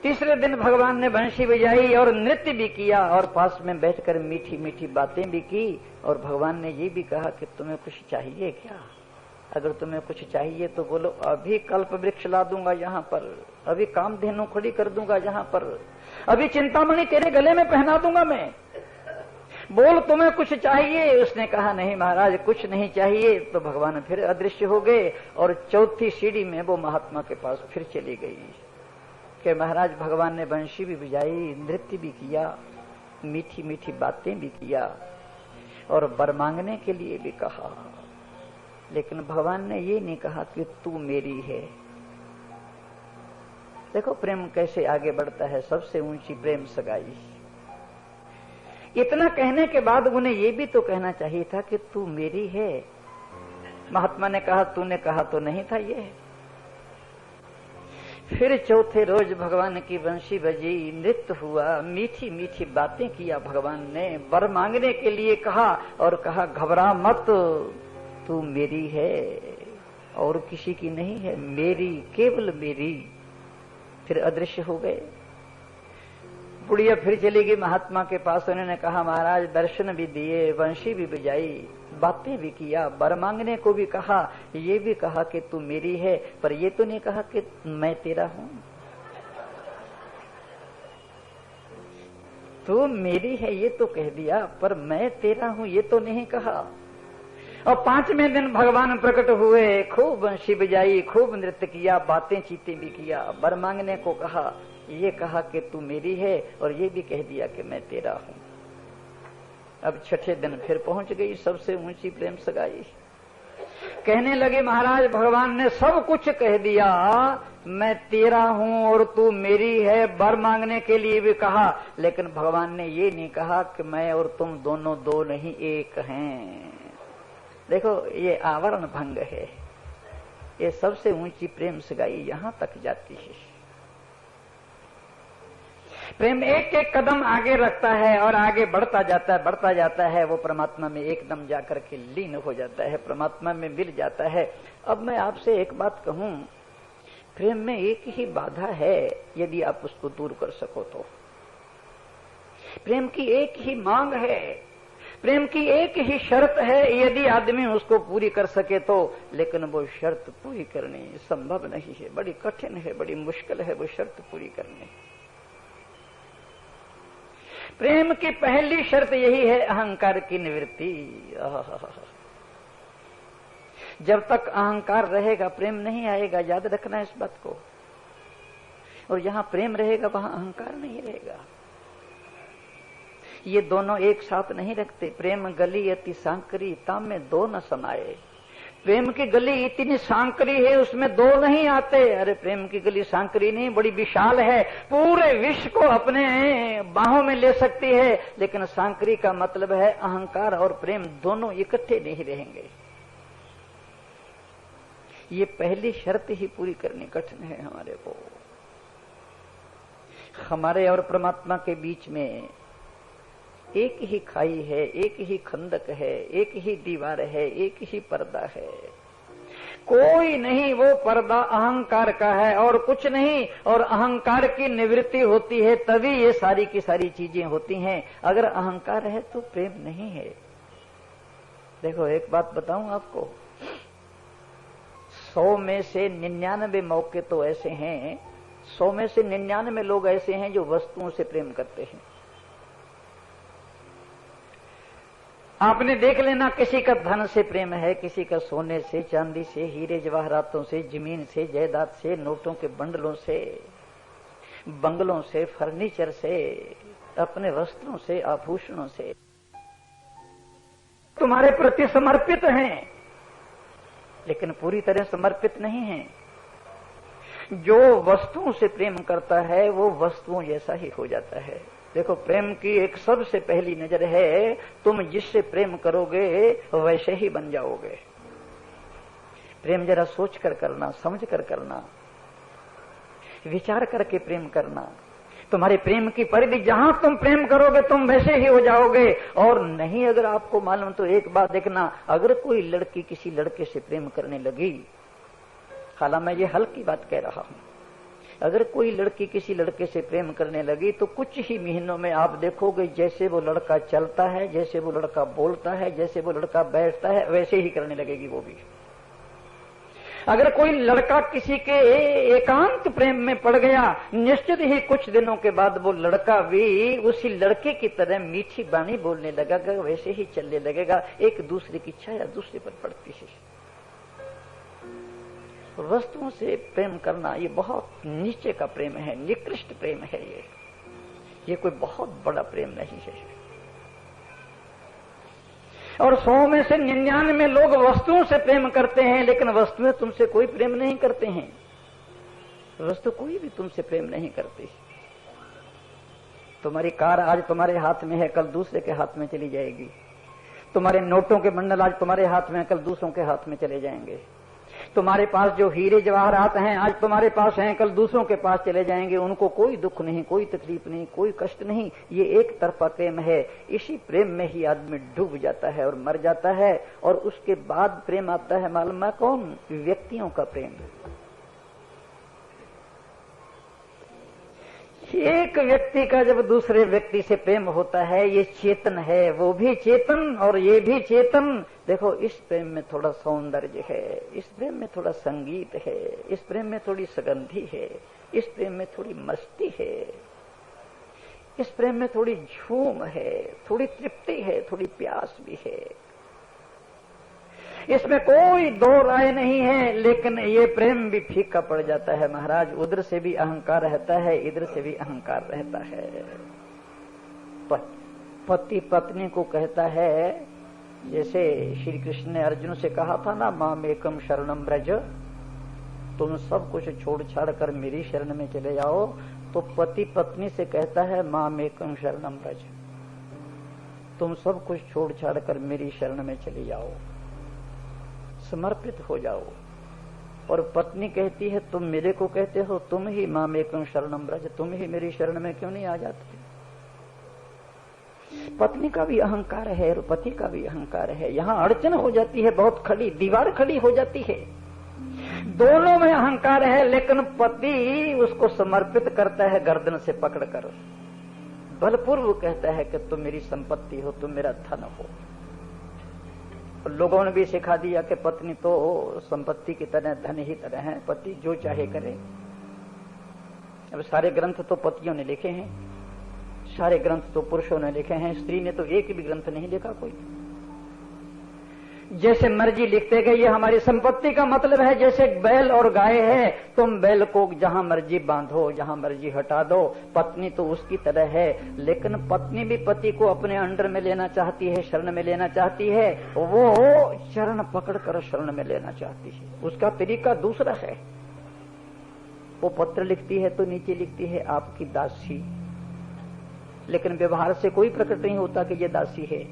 तीसरे दिन भगवान ने बंशी बजाई और नृत्य भी किया और पास में बैठकर मीठी मीठी बातें भी की। और भगवान ने ये भी कहा कि तुम्हें कुछ चाहिए क्या? अगर तुम्हें कुछ चाहिए तो बोलो, अभी कल्प वृक्ष ला दूंगा यहाँ पर, अभी कामधेनु खड़ी कर दूंगा यहाँ पर, अभी चिंतामणि तेरे गले में पहना दूंगा मैं, बोल तुम्हें कुछ चाहिए। उसने कहा नहीं महाराज कुछ नहीं चाहिए। तो भगवान फिर अदृश्य हो गए और चौथी सीढ़ी में वो महात्मा के पास फिर चली गई कि महाराज भगवान ने बंशी भी बजाई, नृत्य भी किया, मीठी मीठी बातें भी किया और वर मांगने के लिए भी कहा, लेकिन भगवान ने ये नहीं कहा कि तू मेरी है। देखो प्रेम कैसे आगे बढ़ता है, सबसे ऊंची प्रेम सगाई। इतना कहने के बाद उन्हें ये भी तो कहना चाहिए था कि तू मेरी है। महात्मा ने कहा तूने कहा तो नहीं था ये। फिर चौथे रोज भगवान की बंशी बजी, नृत्य हुआ, मीठी मीठी बातें किया। भगवान ने वर मांगने के लिए कहा और कहा घबरा मत, तू मेरी है और किसी की नहीं है, मेरी, केवल मेरी। फिर अदृश्य हो गए। बुढ़िया फिर चली गई महात्मा के पास। उन्होंने कहा महाराज दर्शन भी दिए, बंशी भी बजाई, बातें भी किया, वर मांगने को भी कहा, ये भी कहा कि तू मेरी है, पर ये तो नहीं कहा कि मैं तेरा हूं। तू मेरी है ये तो कह दिया, पर मैं तेरा हूं ये तो नहीं कहा। और पांचवें दिन भगवान प्रकट हुए, खूब बंशी बजाई, खूब नृत्य किया, बातें चीतें भी किया, वर मांगने को कहा, ये कहा कि तू मेरी है और ये भी कह दिया कि मैं तेरा हूं। अब छठे दिन फिर पहुंच गई सबसे ऊंची प्रेम सगाई। कहने लगे महाराज भगवान ने सब कुछ कह दिया, मैं तेरा हूं और तू मेरी है, वर मांगने के लिए भी कहा, लेकिन भगवान ने ये नहीं कहा कि मैं और तुम दोनों दो नहीं एक हैं। देखो ये आवरण भंग है। ये सबसे ऊंची प्रेम सगाई यहां तक जाती है। प्रेम एक एक कदम आगे रखता है और आगे बढ़ता जाता है, वो परमात्मा में एकदम जाकर के लीन हो जाता है, परमात्मा में मिल जाता है। अब मैं आपसे एक बात कहूं, प्रेम में एक ही बाधा है, यदि आप उसको दूर कर सको तो। प्रेम की एक ही मांग है, प्रेम की एक ही शर्त है, यदि आदमी उसको पूरी कर सके तो। लेकिन वो शर्त पूरी करनी संभव नहीं है, बड़ी कठिन है, बड़ी मुश्किल है वो शर्त पूरी करनी। प्रेम की पहली शर्त यही है अहंकार की निवृत्ति। जब तक अहंकार रहेगा प्रेम नहीं आएगा, याद रखना इस बात को। और जहां प्रेम रहेगा वहां अहंकार नहीं रहेगा। ये दोनों एक साथ नहीं रखते। प्रेम गली अति सांकरी, ताम में दो न समाये। प्रेम की गली इतनी सांकरी है, उसमें दो नहीं आते। अरे प्रेम की गली सांकरी नहीं, बड़ी विशाल है, पूरे विश्व को अपने बाहों में ले सकती है। लेकिन सांकरी का मतलब है अहंकार और प्रेम दोनों इकट्ठे नहीं रहेंगे। ये पहली शर्त ही पूरी करनी कठिन है हमारे को। हमारे और परमात्मा के बीच में एक ही खाई है, एक ही खंदक है, एक ही दीवार है, एक ही पर्दा है, कोई नहीं। वो पर्दा अहंकार का है और कुछ नहीं। और अहंकार की निवृत्ति होती है तभी ये सारी की सारी चीजें होती हैं। अगर अहंकार है तो प्रेम नहीं है। देखो एक बात बताऊं आपको, 100 में से 99 मौके तो ऐसे हैं, 100 में से 99 लोग ऐसे हैं जो वस्तुओं से प्रेम करते हैं। आपने देख लेना, किसी का धन से प्रेम है, किसी का सोने से, चांदी से, हीरे जवाहरातों से, जमीन से, जायदाद से, नोटों के बंडलों से, बंगलों से, फर्नीचर से, अपने वस्त्रों से, आभूषणों से तुम्हारे प्रति समर्पित हैं, लेकिन पूरी तरह समर्पित नहीं हैं। जो वस्तुओं से प्रेम करता है वो वस्तुओं जैसा ही हो जाता है। देखो, प्रेम की एक सबसे पहली नजर है, तुम जिससे प्रेम करोगे वैसे ही बन जाओगे। प्रेम जरा सोच कर करना, समझ कर करना, विचार करके प्रेम करना। तुम्हारे प्रेम की परिधि, जहां तुम प्रेम करोगे तुम वैसे ही हो जाओगे। और नहीं अगर आपको मालूम तो एक बात देखना, अगर कोई लड़की किसी लड़के से प्रेम करने लगी, हालांकि मैं ये हल्की बात कह रहा हूं, अगर कोई लड़की किसी लड़के से प्रेम करने लगी तो कुछ ही महीनों में आप देखोगे जैसे वो लड़का चलता है, जैसे वो लड़का बोलता है, जैसे वो लड़का बैठता है, वैसे ही करने लगेगी वो भी। अगर कोई लड़का किसी के एकांत प्रेम में पड़ गया, निश्चित ही कुछ दिनों के बाद वो लड़का भी उसी लड़के की तरह मीठी बाणी बोलने लगेगा, वैसे ही चलने लगेगा। एक दूसरे की छाया दूसरे पर पड़ती है। वस्तुओं से प्रेम करना ये बहुत नीचे का प्रेम है, निकृष्ट प्रेम है। ये कोई बहुत बड़ा प्रेम नहीं है। और 100 में से 99 लोग वस्तुओं से प्रेम करते हैं, लेकिन वस्तुएं तुमसे कोई प्रेम नहीं करते हैं। वस्तु कोई भी तुमसे प्रेम नहीं करती। तुम्हारी कार आज तुम्हारे हाथ में है, कल दूसरे के हाथ में चली जाएगी। तुम्हारे नोटों के बंडल आज तुम्हारे हाथ में है, कल दूसरों के हाथ में चले जाएंगे। तुम्हारे पास जो हीरे जवाहरात हैं आज तुम्हारे पास हैं, कल दूसरों के पास चले जाएंगे। उनको कोई दुख नहीं, कोई तकलीफ नहीं, कोई कष्ट नहीं। ये एक तरफा प्रेम है। इसी प्रेम में ही आदमी डूब जाता है और मर जाता है। और उसके बाद प्रेम आता है, मालूम है कौन? व्यक्तियों का प्रेम। एक व्यक्ति का जब दूसरे व्यक्ति से प्रेम होता है, ये चेतन है, वो भी चेतन और ये भी चेतन। देखो, इस प्रेम में थोड़ा सौंदर्य है, इस प्रेम में थोड़ा संगीत है, इस प्रेम में थोड़ी सुगंधी है, इस प्रेम में थोड़ी मस्ती है, इस प्रेम में थोड़ी झूम है, थोड़ी तृप्ति है, थोड़ी प्यास भी है। इसमें कोई दो राय नहीं है। लेकिन ये प्रेम भी फीका पड़ जाता है महाराज। उधर से भी अहंकार रहता है, इधर से भी अहंकार रहता है। पति पत्नी को कहता है, जैसे श्री कृष्ण ने अर्जुन से कहा था ना, मामेकम शरणम ब्रज, तुम सब कुछ छोड़ छाड़ कर मेरी शरण में चले जाओ। तो पति पत्नी से कहता है, मामेकम शरणम ब्रज, तुम सब कुछ छोड़ छाड़ कर मेरी शरण में चले जाओ, समर्पित हो जाओ। और पत्नी कहती है, तुम मेरे को कहते हो, तुम ही मामेकम शरणम ब्रज, तुम ही मेरी शरण में क्यों नहीं आ जाते? पत्नी का भी अहंकार है और पति का भी अहंकार है। यहाँ अड़चन हो जाती है, बहुत खड़ी दीवार खड़ी हो जाती है। दोनों में अहंकार है, लेकिन पति उसको समर्पित करता है गर्दन से पकड़कर। बलपूर्वक कहता है कि तुम मेरी संपत्ति हो, तुम मेरा धन हो। लोगों ने भी सिखा दिया कि पत्नी तो संपत्ति की तरह, धन ही तरह है, पति जो चाहे करे। अब सारे ग्रंथ तो पतियों ने लिखे हैं, सारे ग्रंथ तो पुरुषों ने लिखे हैं, स्त्री ने तो एक भी ग्रंथ नहीं लिखा कोई। जैसे मर्जी लिखते गए, ये हमारी संपत्ति का मतलब है। जैसे बैल और गाय है, तुम बैल को जहां मर्जी बांधो, जहां मर्जी हटा दो। पत्नी तो उसकी तरह है, लेकिन पत्नी भी पति को अपने अंडर में लेना चाहती है, शरण में लेना चाहती है। वो चरण पकड़कर शरण में लेना चाहती है। उसका तरीका दूसरा है। वो पत्र लिखती है तो नीचे लिखती है, आपकी दासी, लेकिन व्यवहार से कोई प्रकट नहीं होता कि ये दासी है।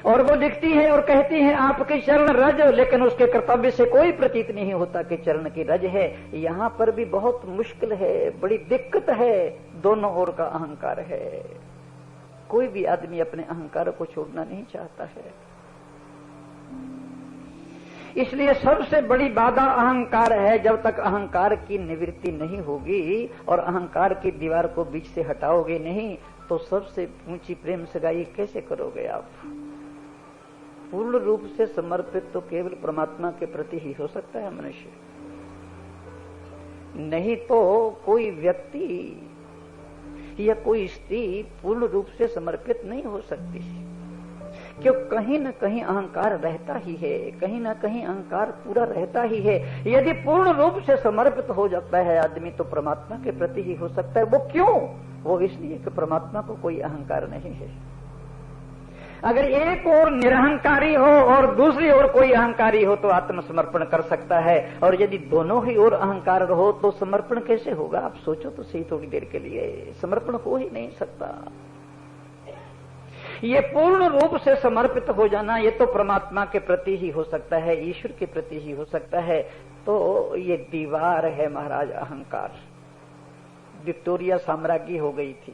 और वो लिखती है और कहती है, आपके चरण रज, लेकिन उसके कर्तव्य से कोई प्रतीत नहीं होता कि चरण की रज है। यहाँ पर भी बहुत मुश्किल है, बड़ी दिक्कत है। दोनों ओर का अहंकार है। कोई भी आदमी अपने अहंकार को छोड़ना नहीं चाहता है। इसलिए सबसे बड़ी बाधा अहंकार है। जब तक अहंकार की निवृत्ति नहीं होगी और अहंकार की दीवार को बीच से हटाओगे नहीं, तो सबसे ऊंची प्रेम सगाई कैसे करोगे आप? पूर्ण रूप से समर्पित तो केवल परमात्मा के प्रति ही हो सकता है मनुष्य, नहीं तो कोई व्यक्ति या कोई स्त्री पूर्ण रूप से समर्पित नहीं हो सकती, क्यों? कहीं न कहीं अहंकार रहता ही है, कहीं न कहीं अहंकार पूरा रहता ही है। यदि पूर्ण रूप से समर्पित हो जाता है आदमी तो परमात्मा के प्रति ही हो सकता है। वो क्यों? वो इसलिए कि परमात्मा को कोई अहंकार नहीं है। अगर एक ओर निरहंकारी हो और दूसरी ओर कोई अहंकारी हो तो आत्मसमर्पण कर सकता है, और यदि दोनों ही ओर अहंकार हो तो समर्पण कैसे होगा? आप सोचो तो सही थोड़ी देर के लिए, समर्पण हो ही नहीं सकता। ये पूर्ण रूप से समर्पित हो जाना ये तो परमात्मा के प्रति ही हो सकता है, ईश्वर के प्रति ही हो सकता है। तो ये दीवार है महाराज अहंकार। विक्टोरिया साम्राज्ञी हो गई थी,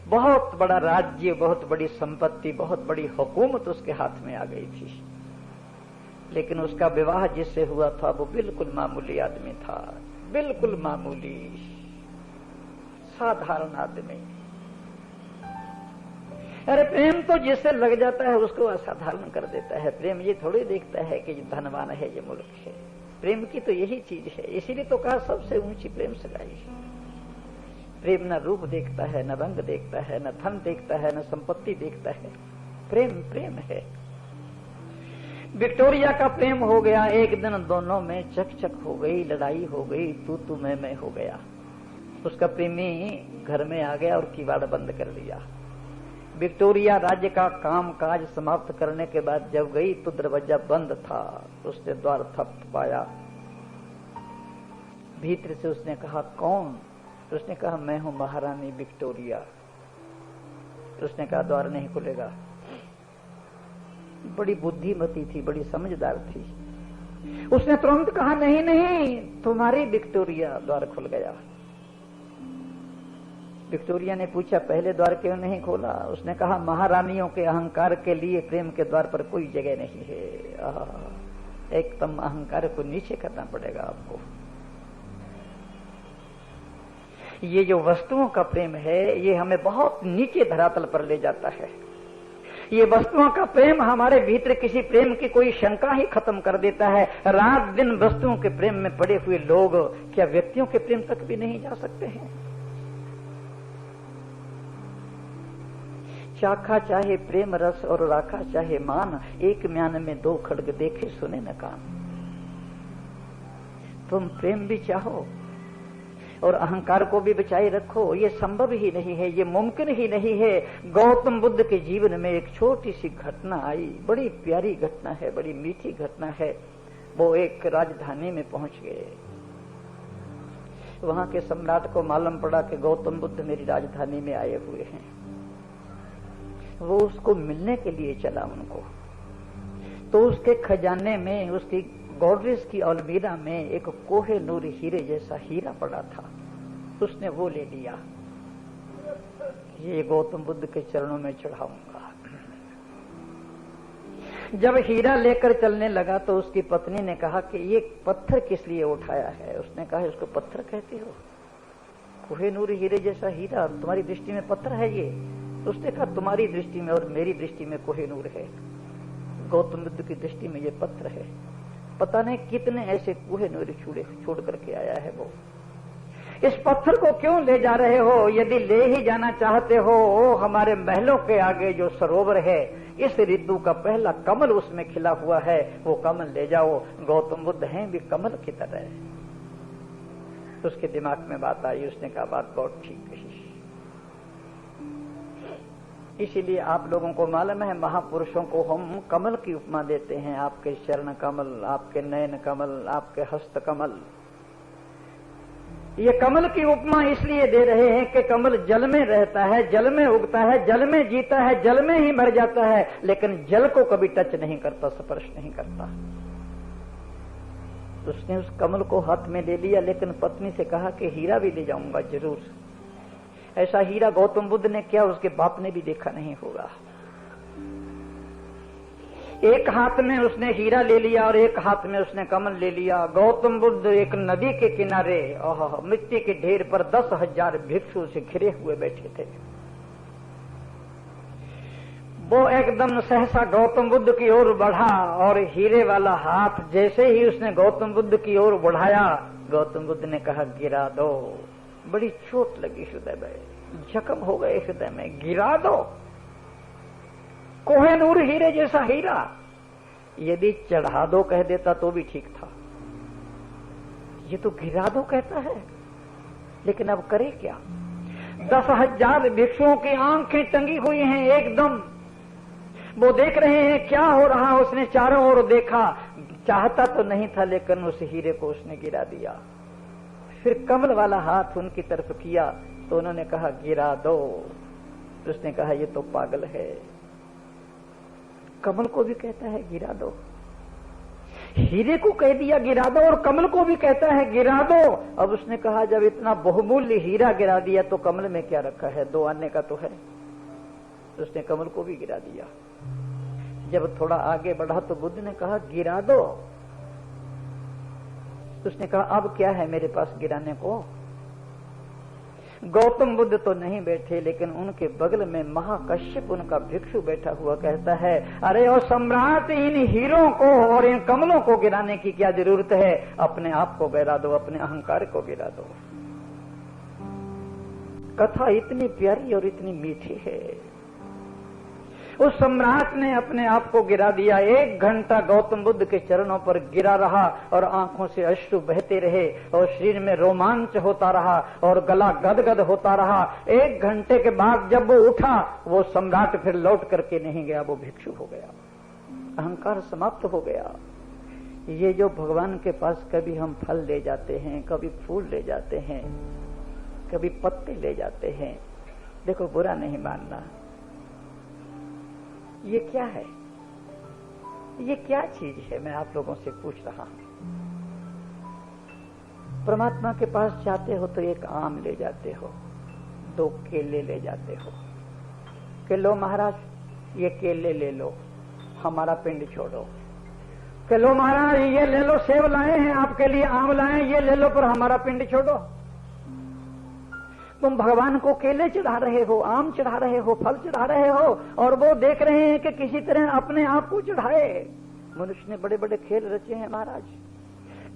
बहुत बड़ा राज्य, बहुत बड़ी संपत्ति, बहुत बड़ी हुकूमत उसके हाथ में आ गई थी, लेकिन उसका विवाह जिससे हुआ था वो बिल्कुल मामूली आदमी था, बिल्कुल मामूली साधारण आदमी। अरे प्रेम तो जिससे लग जाता है उसको असाधारण कर देता है। प्रेम ये थोड़ी देखता है कि धनवान है, ये मुल्क है। प्रेम की तो यही चीज है, इसीलिए तो कहा सबसे ऊंची प्रेम सगाई है। प्रेम न रूप देखता है, न रंग देखता है, न धन देखता है, न संपत्ति देखता है। प्रेम प्रेम है। विक्टोरिया का प्रेम हो गया, एक दिन दोनों में चकचक हो गई, लड़ाई हो गई, तू मैं हो गया। उसका प्रेमी घर में आ गया और किवाड़ बंद कर दिया। विक्टोरिया राज्य का काम काज समाप्त करने के बाद जब गई तो दरवाजा बंद था, उसने द्वार थप पाया। भीतर से उसने कहा कौन? उसने कहा मैं हूं महारानी विक्टोरिया। उसने कहा द्वार नहीं खुलेगा। बड़ी बुद्धिमती थी, बड़ी समझदार थी। उसने तुरंत कहा नहीं नहीं तुम्हारी विक्टोरिया। द्वार खुल गया। विक्टोरिया ने पूछा पहले द्वार क्यों नहीं खोला? उसने कहा महारानियों के अहंकार के लिए प्रेम के द्वार पर कोई जगह नहीं है। एकदम अहंकार को नीचे करना पड़ेगा आपको। ये जो वस्तुओं का प्रेम है ये हमें बहुत नीचे धरातल पर ले जाता है। ये वस्तुओं का प्रेम हमारे भीतर किसी प्रेम की कोई शंका ही खत्म कर देता है। रात दिन वस्तुओं के प्रेम में पड़े हुए लोग क्या व्यक्तियों के प्रेम तक भी नहीं जा सकते हैं? चाखा चाहे प्रेम रस और राखा चाहे मान, एक म्यान में दो खड्ग देखे सुने न कान। तुम प्रेम भी चाहो और अहंकार को भी बचाए रखो, ये संभव ही नहीं है, ये मुमकिन ही नहीं है। गौतम बुद्ध के जीवन में एक छोटी सी घटना आई, बड़ी प्यारी घटना है, बड़ी मीठी घटना है। वो एक राजधानी में पहुंच गए। वहां के सम्राट को मालूम पड़ा कि गौतम बुद्ध मेरी राजधानी में आए हुए हैं। वो उसको मिलने के लिए चला उनको, तो उसके खजाने में, उसकी गोदरेज की अलमीरा में एक कोहे नूर हीरे जैसा हीरा पड़ा था। उसने वो ले लिया, ये गौतम बुद्ध के चरणों में चढ़ाऊंगा। जब हीरा लेकर चलने लगा तो उसकी पत्नी ने कहा कि ये पत्थर किस लिए उठाया है? उसने कहा इसको पत्थर कहते हो? कोहे नूर हीरे जैसा हीरा तुम्हारी दृष्टि में पत्थर है ये? उसने कहा तुम्हारी दृष्टि में और मेरी दृष्टि में कोहे नूर है, गौतम बुद्ध की दृष्टि में ये पत्थर है। पता नहीं कितने ऐसे कोहे नूर छोड़ करके आया है वो। इस पत्थर को क्यों ले जा रहे हो? यदि ले ही जाना चाहते हो, हमारे महलों के आगे जो सरोवर है, इस ऋतु का पहला कमल उसमें खिला हुआ है, वो कमल ले जाओ। गौतम बुद्ध हैं भी कमल की तरह। उसके दिमाग में बात आई, उसने कहा बात बहुत ठीक कही। इसीलिए आप लोगों को मालूम है महापुरुषों को हम कमल की उपमा देते हैं। आपके चरण कमल, आपके नयन कमल, आपके हस्त कमल। ये कमल की उपमा इसलिए दे रहे हैं कि कमल जल में रहता है, जल में उगता है, जल में जीता है, जल में ही मर जाता है, लेकिन जल को कभी टच नहीं करता, स्पर्श नहीं करता। उसने उस कमल को हाथ में ले लिया, लेकिन पत्नी से कहा कि हीरा भी ले जाऊंगा जरूर। ऐसा हीरा गौतम बुद्ध ने क्या उसके बाप ने भी देखा नहीं होगा। एक हाथ में उसने हीरा ले लिया और एक हाथ में उसने कमल ले लिया। गौतम बुद्ध एक नदी के किनारे मिट्टी के ढेर पर 10,000 भिक्षु से घिरे हुए बैठे थे। वो एकदम सहसा गौतम बुद्ध की ओर बढ़ा और हीरे वाला हाथ जैसे ही उसने गौतम बुद्ध की ओर बढ़ाया, गौतम बुद्ध ने कहा गिरा दो। बड़ी चोट लगी हृदय में, जख्म हो गए हृदय में। गिरा दो, कोहिनूर हीरे जैसा हीरा। यदि चढ़ा दो कह देता तो भी ठीक था, ये तो गिरा दो कहता है। लेकिन अब करे क्या? 10,000 भिक्षुओं की आंखें टंगी हुई हैं एकदम। वो देख रहे हैं क्या हो रहा। उसने चारों ओर देखा, चाहता तो नहीं था लेकिन उस हीरे को उसने गिरा दिया। फिर कमल वाला हाथ उनकी तरफ किया तो उन्होंने कहा गिरा दो। उसने कहा ये तो पागल है। कमल को भी कहता है गिरा दो, हीरे को कह दिया गिरा दो और कमल को भी कहता है गिरा दो। अब उसने कहा जब इतना बहुमूल्य हीरा गिरा दिया तो कमल में क्या रखा है, 2 आने का तो है। उसने कमल को भी गिरा दिया। जब थोड़ा आगे बढ़ा तो बुद्ध ने कहा गिरा दो। उसने कहा अब क्या है मेरे पास गिराने को। गौतम बुद्ध तो नहीं बैठे लेकिन उनके बगल में महाकश्यप उनका भिक्षु बैठा हुआ कहता है अरे ओ सम्राट, इन हीरों को और इन कमलों को गिराने की क्या जरूरत है, अपने आप को गिरा दो, अपने अहंकार को गिरा दो। कथा इतनी प्यारी और इतनी मीठी है। उस सम्राट ने अपने आप को गिरा दिया। 1 घंटा गौतम बुद्ध के चरणों पर गिरा रहा और आंखों से अश्रु बहते रहे और शरीर में रोमांच होता रहा और गला गदगद होता रहा। 1 घंटे के बाद जब वो उठा, वो सम्राट फिर लौट करके नहीं गया, वो भिक्षु हो गया। अहंकार समाप्त हो गया। ये जो भगवान के पास कभी हम फल ले जाते हैं, कभी फूल ले जाते हैं, कभी पत्ते ले जाते हैं, देखो बुरा नहीं मानना, ये क्या है, ये क्या चीज है, मैं आप लोगों से पूछ रहा हूं। परमात्मा के पास जाते हो तो 1 आम ले जाते हो, 2 केले ले जाते हो कि लो महाराज ये केले ले लो, हमारा पिंड छोड़ो। कि लो महाराज ये ले लो, सेब लाए हैं आपके लिए, आम लाए हैं, ये ले लो पर हमारा पिंड छोड़ो। तुम भगवान को केले चढ़ा रहे हो, आम चढ़ा रहे हो, फल चढ़ा रहे हो और वो देख रहे हैं कि किसी तरह अपने आप को चढ़ाए। मनुष्य ने बड़े बड़े खेल रचे हैं महाराज।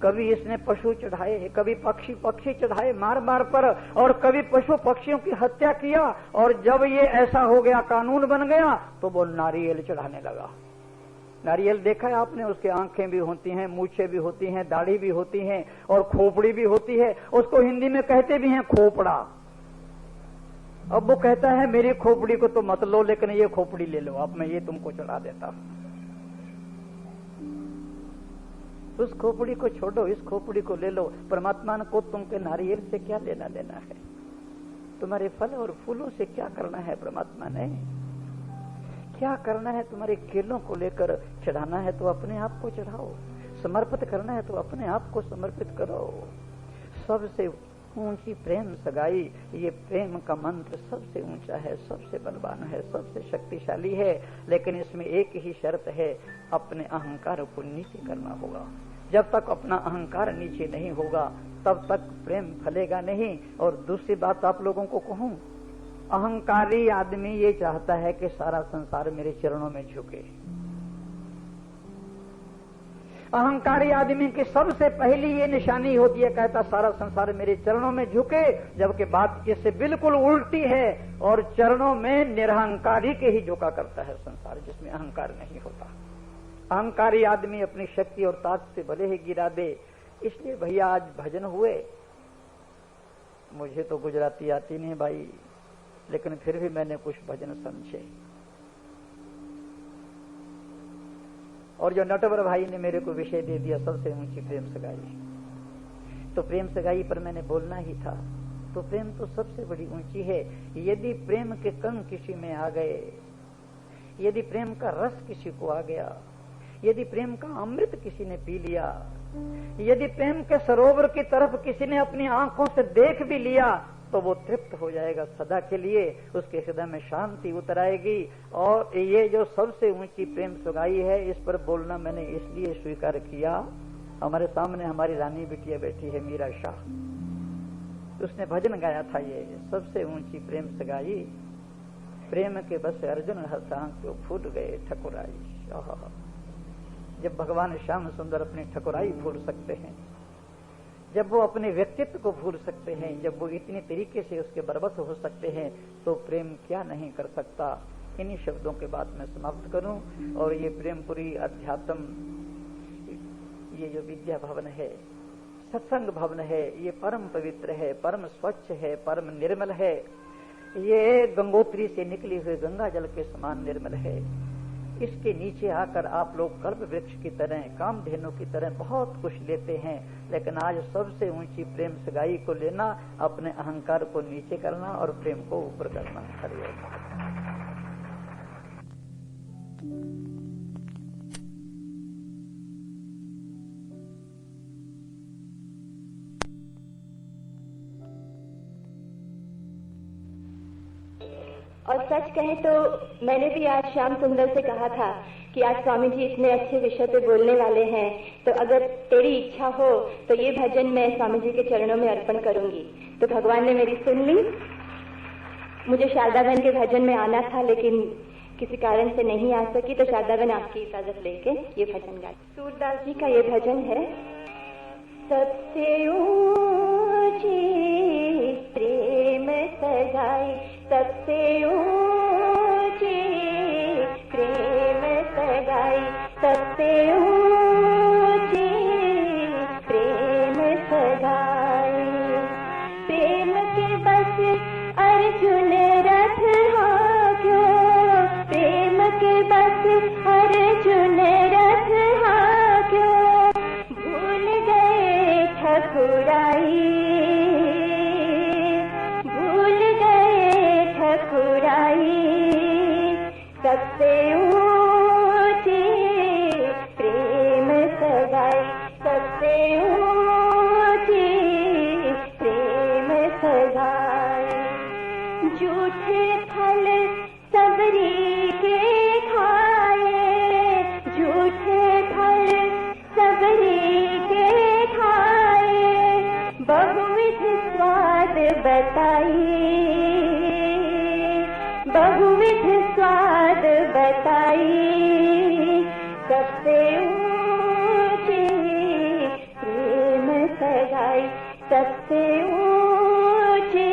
कभी इसने पशु चढ़ाए, कभी पक्षी चढ़ाए मार मार पर, और कभी पशु पक्षियों की हत्या किया। और जब ये ऐसा हो गया, कानून बन गया, तो वो नारियल चढ़ाने लगा। नारियल देखा है आपने, उसकी आंखें भी होती हैं, मूछें भी होती हैं, दाढ़ी भी होती हैं और खोपड़ी भी होती है। उसको हिंदी में कहते भी हैं खोपड़ा। अब वो कहता है मेरी खोपड़ी को तो मत लो, लेकिन ये खोपड़ी ले लो, अब मैं ये तुमको चढ़ा देता हूं। उस खोपड़ी को छोड़ो, इस खोपड़ी को ले लो। परमात्मा को तुमके नारियल से क्या लेना देना है, तुम्हारे फल और फूलों से क्या करना है। परमात्मा ने क्या करना है, तुम्हारे केलों को लेकर चढ़ाना है तो अपने आप को चढ़ाओ, समर्पित करना है तो अपने आप को समर्पित करो। सबसे ऊंची प्रेम सगाई, ये प्रेम का मंत्र सबसे ऊंचा है, सबसे बलवान है, सबसे शक्तिशाली है। लेकिन इसमें एक ही शर्त है, अपने अहंकार को नीचे करना होगा। जब तक अपना अहंकार नीचे नहीं होगा तब तक प्रेम फलेगा नहीं। और दूसरी बात आप लोगों को कहूं, अहंकारी आदमी ये चाहता है कि सारा संसार मेरे चरणों में झुके। अहंकारी आदमी की सबसे पहली ये निशानी होती है, कहता सारा संसार मेरे चरणों में झुके, जबकि बात इससे बिल्कुल उल्टी है। और चरणों में निरहंकारी के ही झुका करता है संसार, जिसमें अहंकार नहीं होता। अहंकारी आदमी अपनी शक्ति और ताकत से भले ही गिरा दे। इसलिए भैया आज भजन हुए, मुझे तो गुजराती आती नहीं भाई, लेकिन फिर भी मैंने कुछ भजन समझे। और जो नटवर भाई ने मेरे को विषय दे दिया, सबसे ऊंची प्रेम सगाई, तो प्रेम सगाई पर मैंने बोलना ही था। तो प्रेम तो सबसे बड़ी ऊंची है। यदि प्रेम के कण किसी में आ गए, यदि प्रेम का रस किसी को आ गया, यदि प्रेम का अमृत किसी ने पी लिया, यदि प्रेम के सरोवर की तरफ किसी ने अपनी आंखों से देख भी लिया, तो वो तृप्त हो जाएगा सदा के लिए, उसके हृदय में शांति उतर आएगी। और ये जो सबसे ऊंची प्रेम सगाई है, इस पर बोलना मैंने इसलिए स्वीकार किया, हमारे सामने हमारी रानी बिटिया बैठी है मीरा शाह, उसने भजन गाया था, ये सबसे ऊंची प्रेम सगाई, प्रेम के बस अर्जुन हंसांग को फूट गए ठकुराई। जब भगवान श्याम सुंदर अपनी ठकुराई भूल सकते हैं, जब वो अपने व्यक्तित्व को भूल सकते हैं, जब वो इतनी तरीके से उसके बरबस हो सकते हैं, तो प्रेम क्या नहीं कर सकता। इन्हीं शब्दों के बाद मैं समाप्त करूं। और ये प्रेमपुरी अध्यात्म, ये जो विद्या भवन है, सत्संग भवन है, ये परम पवित्र है, परम स्वच्छ है, परम निर्मल है। ये गंगोत्री से निकली हुई गंगा जल के समान निर्मल है। इसके नीचे आकर आप लोग कल्प वृक्ष की तरह, कामधेनु की तरह बहुत कुछ लेते हैं, लेकिन आज सबसे ऊंची प्रेम सगाई को लेना, अपने अहंकार को नीचे करना और प्रेम को ऊपर करना। हरिओम। और सच कहें तो मैंने भी आज श्याम सुंदर से कहा था कि आज स्वामी जी इतने अच्छे विषय पे बोलने वाले हैं, तो अगर तेरी इच्छा हो तो ये भजन मैं स्वामी जी के चरणों में अर्पण करूंगी। तो भगवान ने मेरी सुन ली। मुझे शारदा बहन के भजन में आना था, लेकिन किसी कारण से नहीं आ सकी, तो शारदा बहन आपकी इजाजत लेके ये भजन गाई। सूरदास जी का ये भजन है। सबसे ऊंची प्रेम सगाई, सबसे ऊंची प्रेम सगाई, सबसे ऊंची प्रेम सगाई। प्रेम के बस अर्जुन रथ हाक्यो, प्रेम के बस अर्जुन रथ हाक्यो, भूल गए ठकुराई, भूल गए ठकुराई। सबसे ऊंची प्रेम सगाई, सबसे ऊंची प्रेम सगाई। झूठे फल सबरी के खाए, झूठे फल सबरी के खाए, बहुविध स्वाद बताई, बहुविध स्वाद बताई। सबसे ऊंची प्रेम सगाई, सबसे ऊंची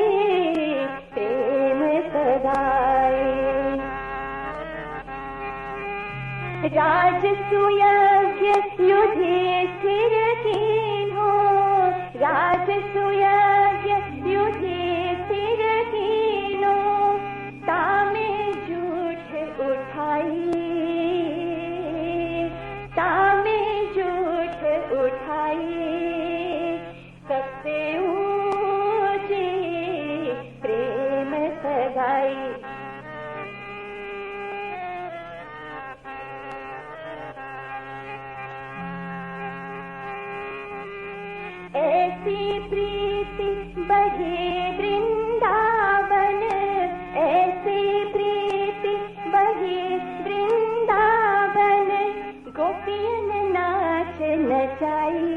प्रेम सगाई। राजसूयज्ञ युधिष्ठिर कीन्हो, राजसूयज्ञ युधिष्ठिर कीन्हो, तामे झूठ उठाई, तामे झूठ उठाई। सबसे ऊंची प्रेम सगाई। ऐसी प्रीति बढ़े वृंदावन, ऐसी प्रीति बढ़े वृंदावन, गोपियन नाच नचाई,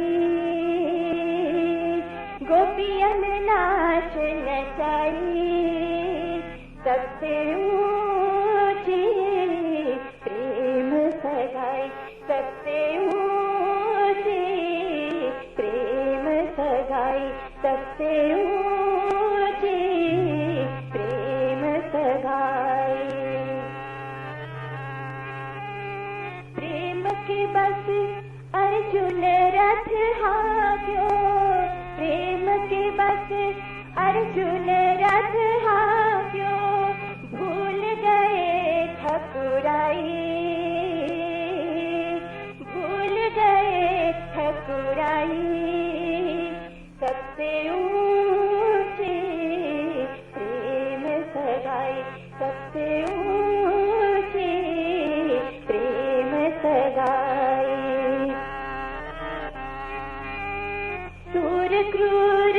गोपियन नाच नचाई। सबसे ऊंची प्रेम सगाई, सबसे ऊंची प्रेम सगाई, सबसे ऊंची प्रेम सगाई। प्रेम के बस अर्जुन रथ हाक्यो, प्रेम के बस अर्जुन रथ हाक्यो, भूल गए ठकुराई, भूल गए ठकुराई। सबसे ऊंची प्रेम सगाई, सबसे ऊंची प्रेम सगाई। सूर क्रूर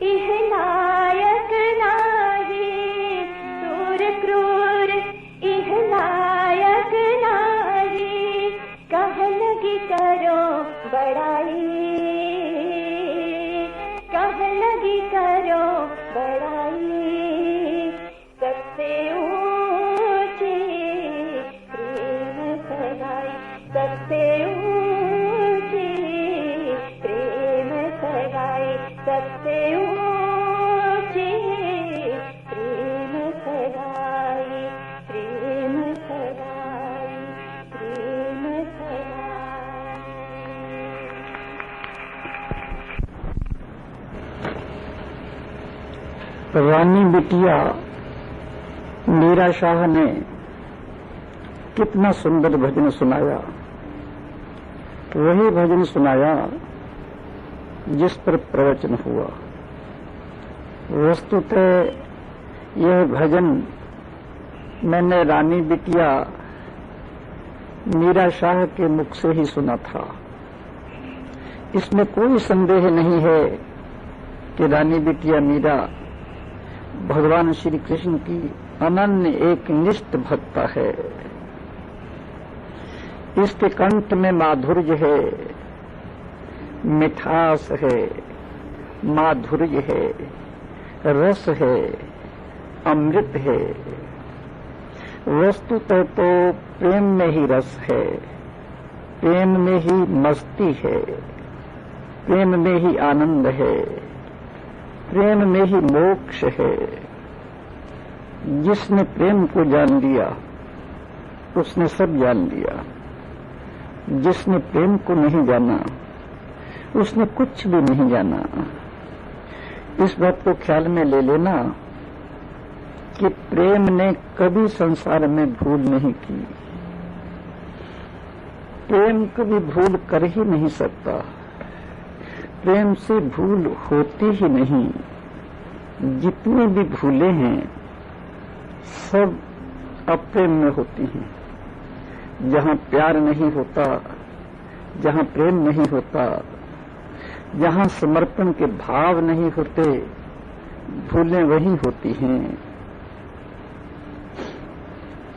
इह नायक कह लगी करो बड़ाई, सबसे ऊंची प्रेम सगाई, सबसे ऊंची प्रेम सगाई, सबसे ऊंची प्रेम सगाई, प्रेम सगाई, प्रेम सगाई। रानी बिटिया मीरा शाह ने कितना सुंदर भजन सुनाया। वही भजन सुनाया जिस पर प्रवचन हुआ। वस्तुतः यह भजन मैंने रानी बिटिया मीरा शाह के मुख से ही सुना था। इसमें कोई संदेह नहीं है कि रानी बिटिया मीरा भगवान श्री कृष्ण की अनन्य एक निष्ठ भक्त है। इसके कंठ में माधुर्य है, मिठास है, माधुर्य है, रस है, अमृत है। वस्तुतः तो प्रेम में ही रस है, प्रेम में ही मस्ती है, प्रेम में ही आनंद है, प्रेम में ही मोक्ष है। जिसने प्रेम को जान लिया उसने सब जान लिया। जिसने प्रेम को नहीं जाना उसने कुछ भी नहीं जाना। इस बात को ख्याल में ले लेना कि प्रेम ने कभी संसार में भूल नहीं की। प्रेम कभी भूल कर ही नहीं सकता। प्रेम से भूल होती ही नहीं। जितनी भी भूलें हैं सब अप्रेम में होती हैं। जहां प्यार नहीं होता, जहां प्रेम नहीं होता, जहां समर्पण के भाव नहीं होते, भूलें वही होती हैं।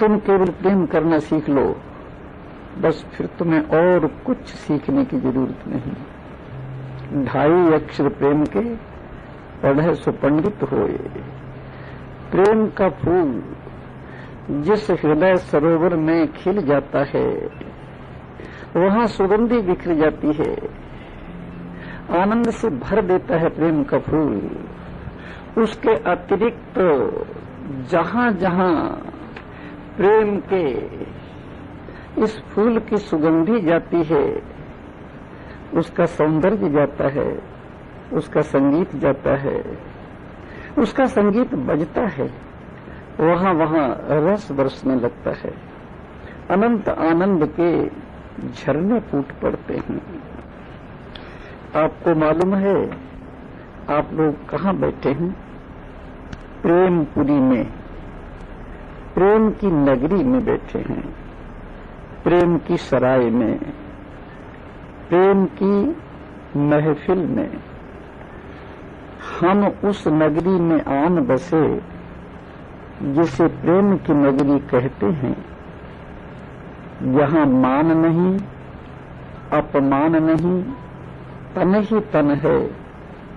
तुम केवल प्रेम करना सीख लो, बस फिर तुम्हें और कुछ सीखने की जरूरत नहीं। 2.5 अक्षर प्रेम के पढ़े सो पंडित होए। प्रेम का फूल जिस हृदय सरोवर में खिल जाता है वहां सुगंधी बिखर जाती है। आनंद से भर देता है प्रेम का फूल। उसके अतिरिक्त जहां जहां प्रेम के इस फूल की सुगंधी जाती है उसका सौंदर्य जाता है, उसका संगीत जाता है, उसका संगीत बजता है। वहां वहां रस बरसने लगता है। अनंत आनंद के झरने फूट पड़ते हैं। आपको मालूम है आप लोग कहां बैठे हैं? प्रेमपुरी में, प्रेम की नगरी में बैठे हैं, प्रेम की सराय में, प्रेम की महफिल में। हम उस नगरी में आन बसे जिसे प्रेम की नगरी कहते हैं। जहां मान नहीं, अपमान नहीं, तन ही तन है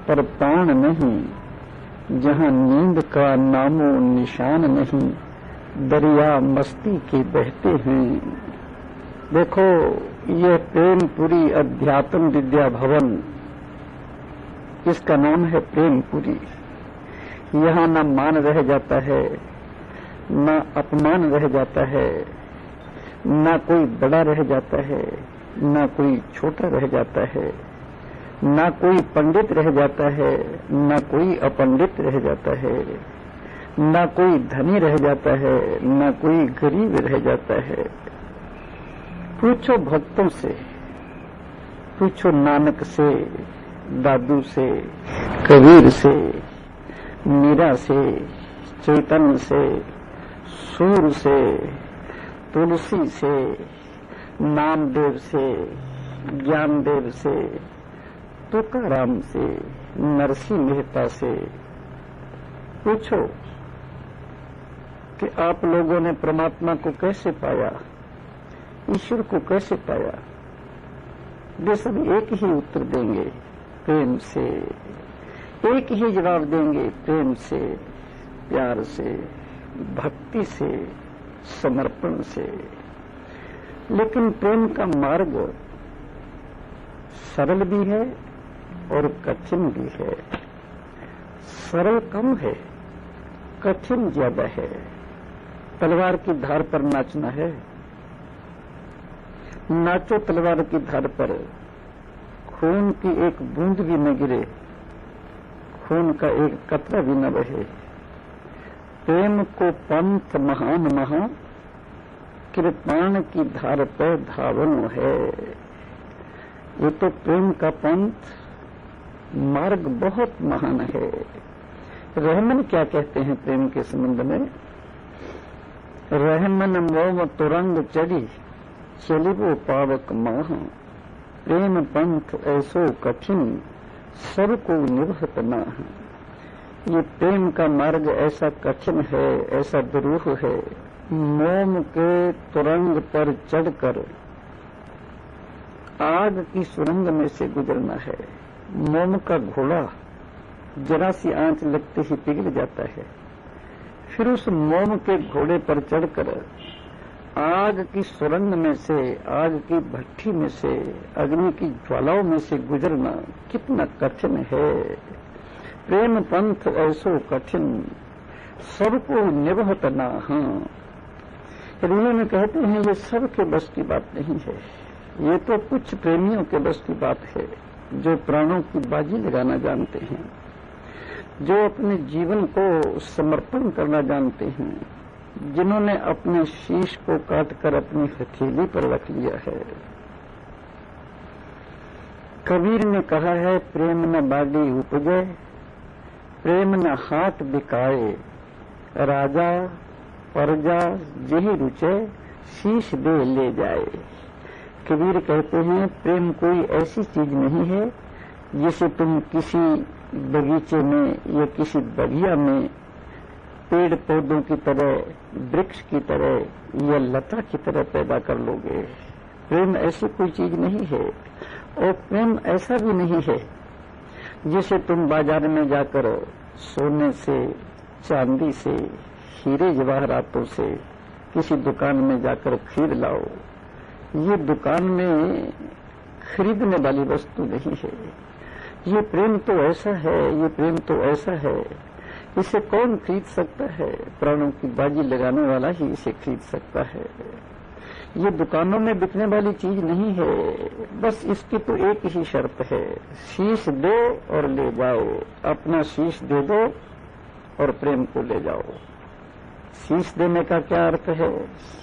पर प्राण नहीं। जहां नींद का नामो निशान नहीं, दरिया मस्ती के बहते हैं। देखो ये प्रेमपुरी अध्यात्म विद्या भवन, इसका नाम है प्रेमपुरी। यहाँ न मान रह जाता है, न अपमान रह जाता है, न कोई बड़ा रह जाता है, न कोई छोटा रह जाता है, न कोई पंडित रह जाता है, न कोई अपंडित रह जाता है, न कोई धनी रह जाता है, न कोई गरीब रह जाता है। पूछो भक्तों से, पूछो नानक से, दादू से, कबीर से, मीरा से, चैतन्य से, सूर से, तुलसी से, नामदेव से, ज्ञानदेव से, तुकाराम से, नरसिंह मेहता से। पूछो कि आप लोगों ने परमात्मा को कैसे पाया, ईश्वर को कैसे पाया। वे सब एक ही उत्तर देंगे, प्रेम से। एक ही जवाब देंगे, प्रेम से, प्यार से, भक्ति से, समर्पण से। लेकिन प्रेम का मार्ग सरल भी है और कठिन भी है। सरल कम है, कठिन ज्यादा है। तलवार की धार पर नाचना है, नाचो तलवार की धार पर, खून की एक बूंद भी न गिरे, खून का एक कतरा भी न बहे। प्रेम को पंथ महान महा, कृपाण की धार पर धावन है। ये तो प्रेम का पंथ मार्ग बहुत महान है। रहमन क्या कहते हैं प्रेम के संबंध में? रहमन मोम तुरंग चढ़ी, चली वो पावक माह। प्रेम पंथ ऐसो कठिन, सबको निभत नाह। ये प्रेम का मार्ग ऐसा कठिन है, ऐसा दुरूह है। मोम के तुरंग पर चढ़कर आग की सुरंग में से गुजरना है। मोम का घोड़ा जरा सी आंच लगते ही पिघल जाता है। फिर उस मोम के घोड़े पर चढ़कर आग की सुरंग में से, आग की भट्ठी में से, अग्नि की ज्वालाओं में से गुजरना कितना कठिन है। प्रेम पंथ ऐसो कठिन, सबको निभत नाह। उन्होंने कहते हैं ये सबके बस की बात नहीं है, ये तो कुछ प्रेमियों के बस की बात है, जो प्राणों की बाजी लगाना जानते हैं, जो अपने जीवन को समर्पण करना जानते हैं, जिन्होंने अपने शीश को काटकर अपनी हथेली पर रख लिया है। कबीर ने कहा है, प्रेम न बाडी उपजे, प्रेम न हाथ बिकाए, राजा प्रजा जेहि रुचे, शीश दे ले जाए। कबीर कहते हैं, प्रेम कोई ऐसी चीज नहीं है जिसे तुम किसी बगीचे में या किसी बगिया में पेड़ पौधों की तरह, वृक्ष की तरह या लता की तरह पैदा कर लोगे। प्रेम ऐसी कोई चीज नहीं है। और प्रेम ऐसा भी नहीं है जिसे तुम बाजार में जाकर सोने से, चांदी से, हीरे जवाहरातों से किसी दुकान में जाकर खरीद लाओ। ये दुकान में खरीदने वाली वस्तु नहीं है। ये प्रेम तो ऐसा है, ये प्रेम तो ऐसा है, इसे कौन खरीद सकता है? प्राणों की बाजी लगाने वाला ही इसे खरीद सकता है। ये दुकानों में बिकने वाली चीज नहीं है। बस इसकी तो एक ही शर्त है, शीश दो और ले जाओ। अपना शीश दे दो और प्रेम को ले जाओ। शीश देने का क्या अर्थ है?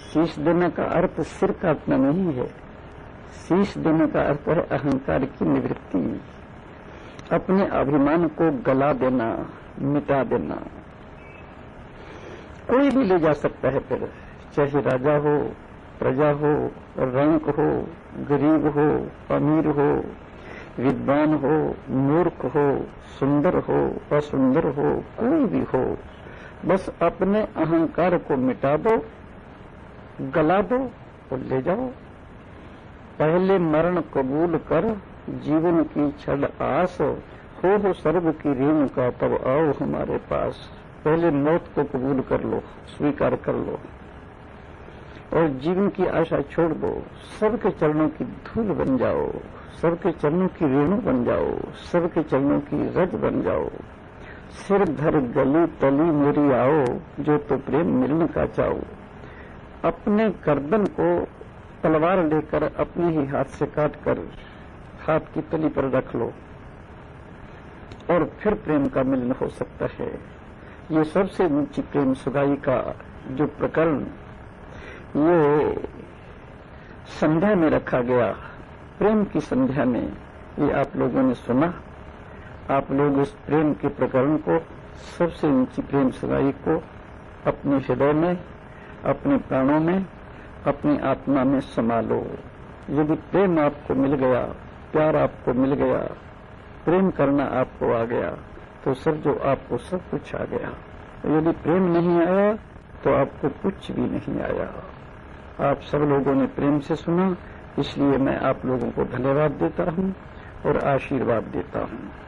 शीश देने का अर्थ सिर काटना नहीं है। शीश देने का अर्थ है अहंकार की निवृत्ति, अपने अभिमान को गला देना, मिटा देना। कोई भी ले जा सकता है फिर, चाहे राजा हो, प्रजा हो, रंक हो, गरीब हो, अमीर हो, विद्वान हो, मूर्ख हो, सुंदर हो, असुंदर हो, कोई भी हो। बस अपने अहंकार को मिटा दो, गला दो और ले जाओ। पहले मरण कबूल कर, जीवन की छड़ आस, हो सर्व की ऋण का तब आओ हमारे पास। पहले मौत को कबूल कर लो, स्वीकार कर लो और जीवन की आशा छोड़ दो। सबके चरणों की धूल बन जाओ, सबके चरणों की रेणु बन जाओ, सबके चरणों की रज बन जाओ। सिर धर गली तली मेरी आओ, जो तो प्रेम मिलने का चाहो। अपने गर्दन को तलवार लेकर अपने ही हाथ से काटकर हाथ की तली पर रख लो और फिर प्रेम का मिलन हो सकता है। ये सबसे ऊंची प्रेम सुगाई का जो प्रकरण ये संध्या में रखा गया, प्रेम की संध्या में, ये आप लोगों ने सुना। आप लोग इस प्रेम के प्रकरण को, सबसे ऊंची प्रेम सुगाई को अपने हृदय में, अपने प्राणों में, अपनी आत्मा में समा लो। यदि प्रेम आपको मिल गया, प्यार आपको मिल गया, प्रेम करना आपको आ गया, तो सर जो आपको सब कुछ आ गया। यदि प्रेम नहीं आया तो आपको कुछ भी नहीं आया। आप सब लोगों ने प्रेम से सुना, इसलिए मैं आप लोगों को धन्यवाद देता हूं और आशीर्वाद देता हूं।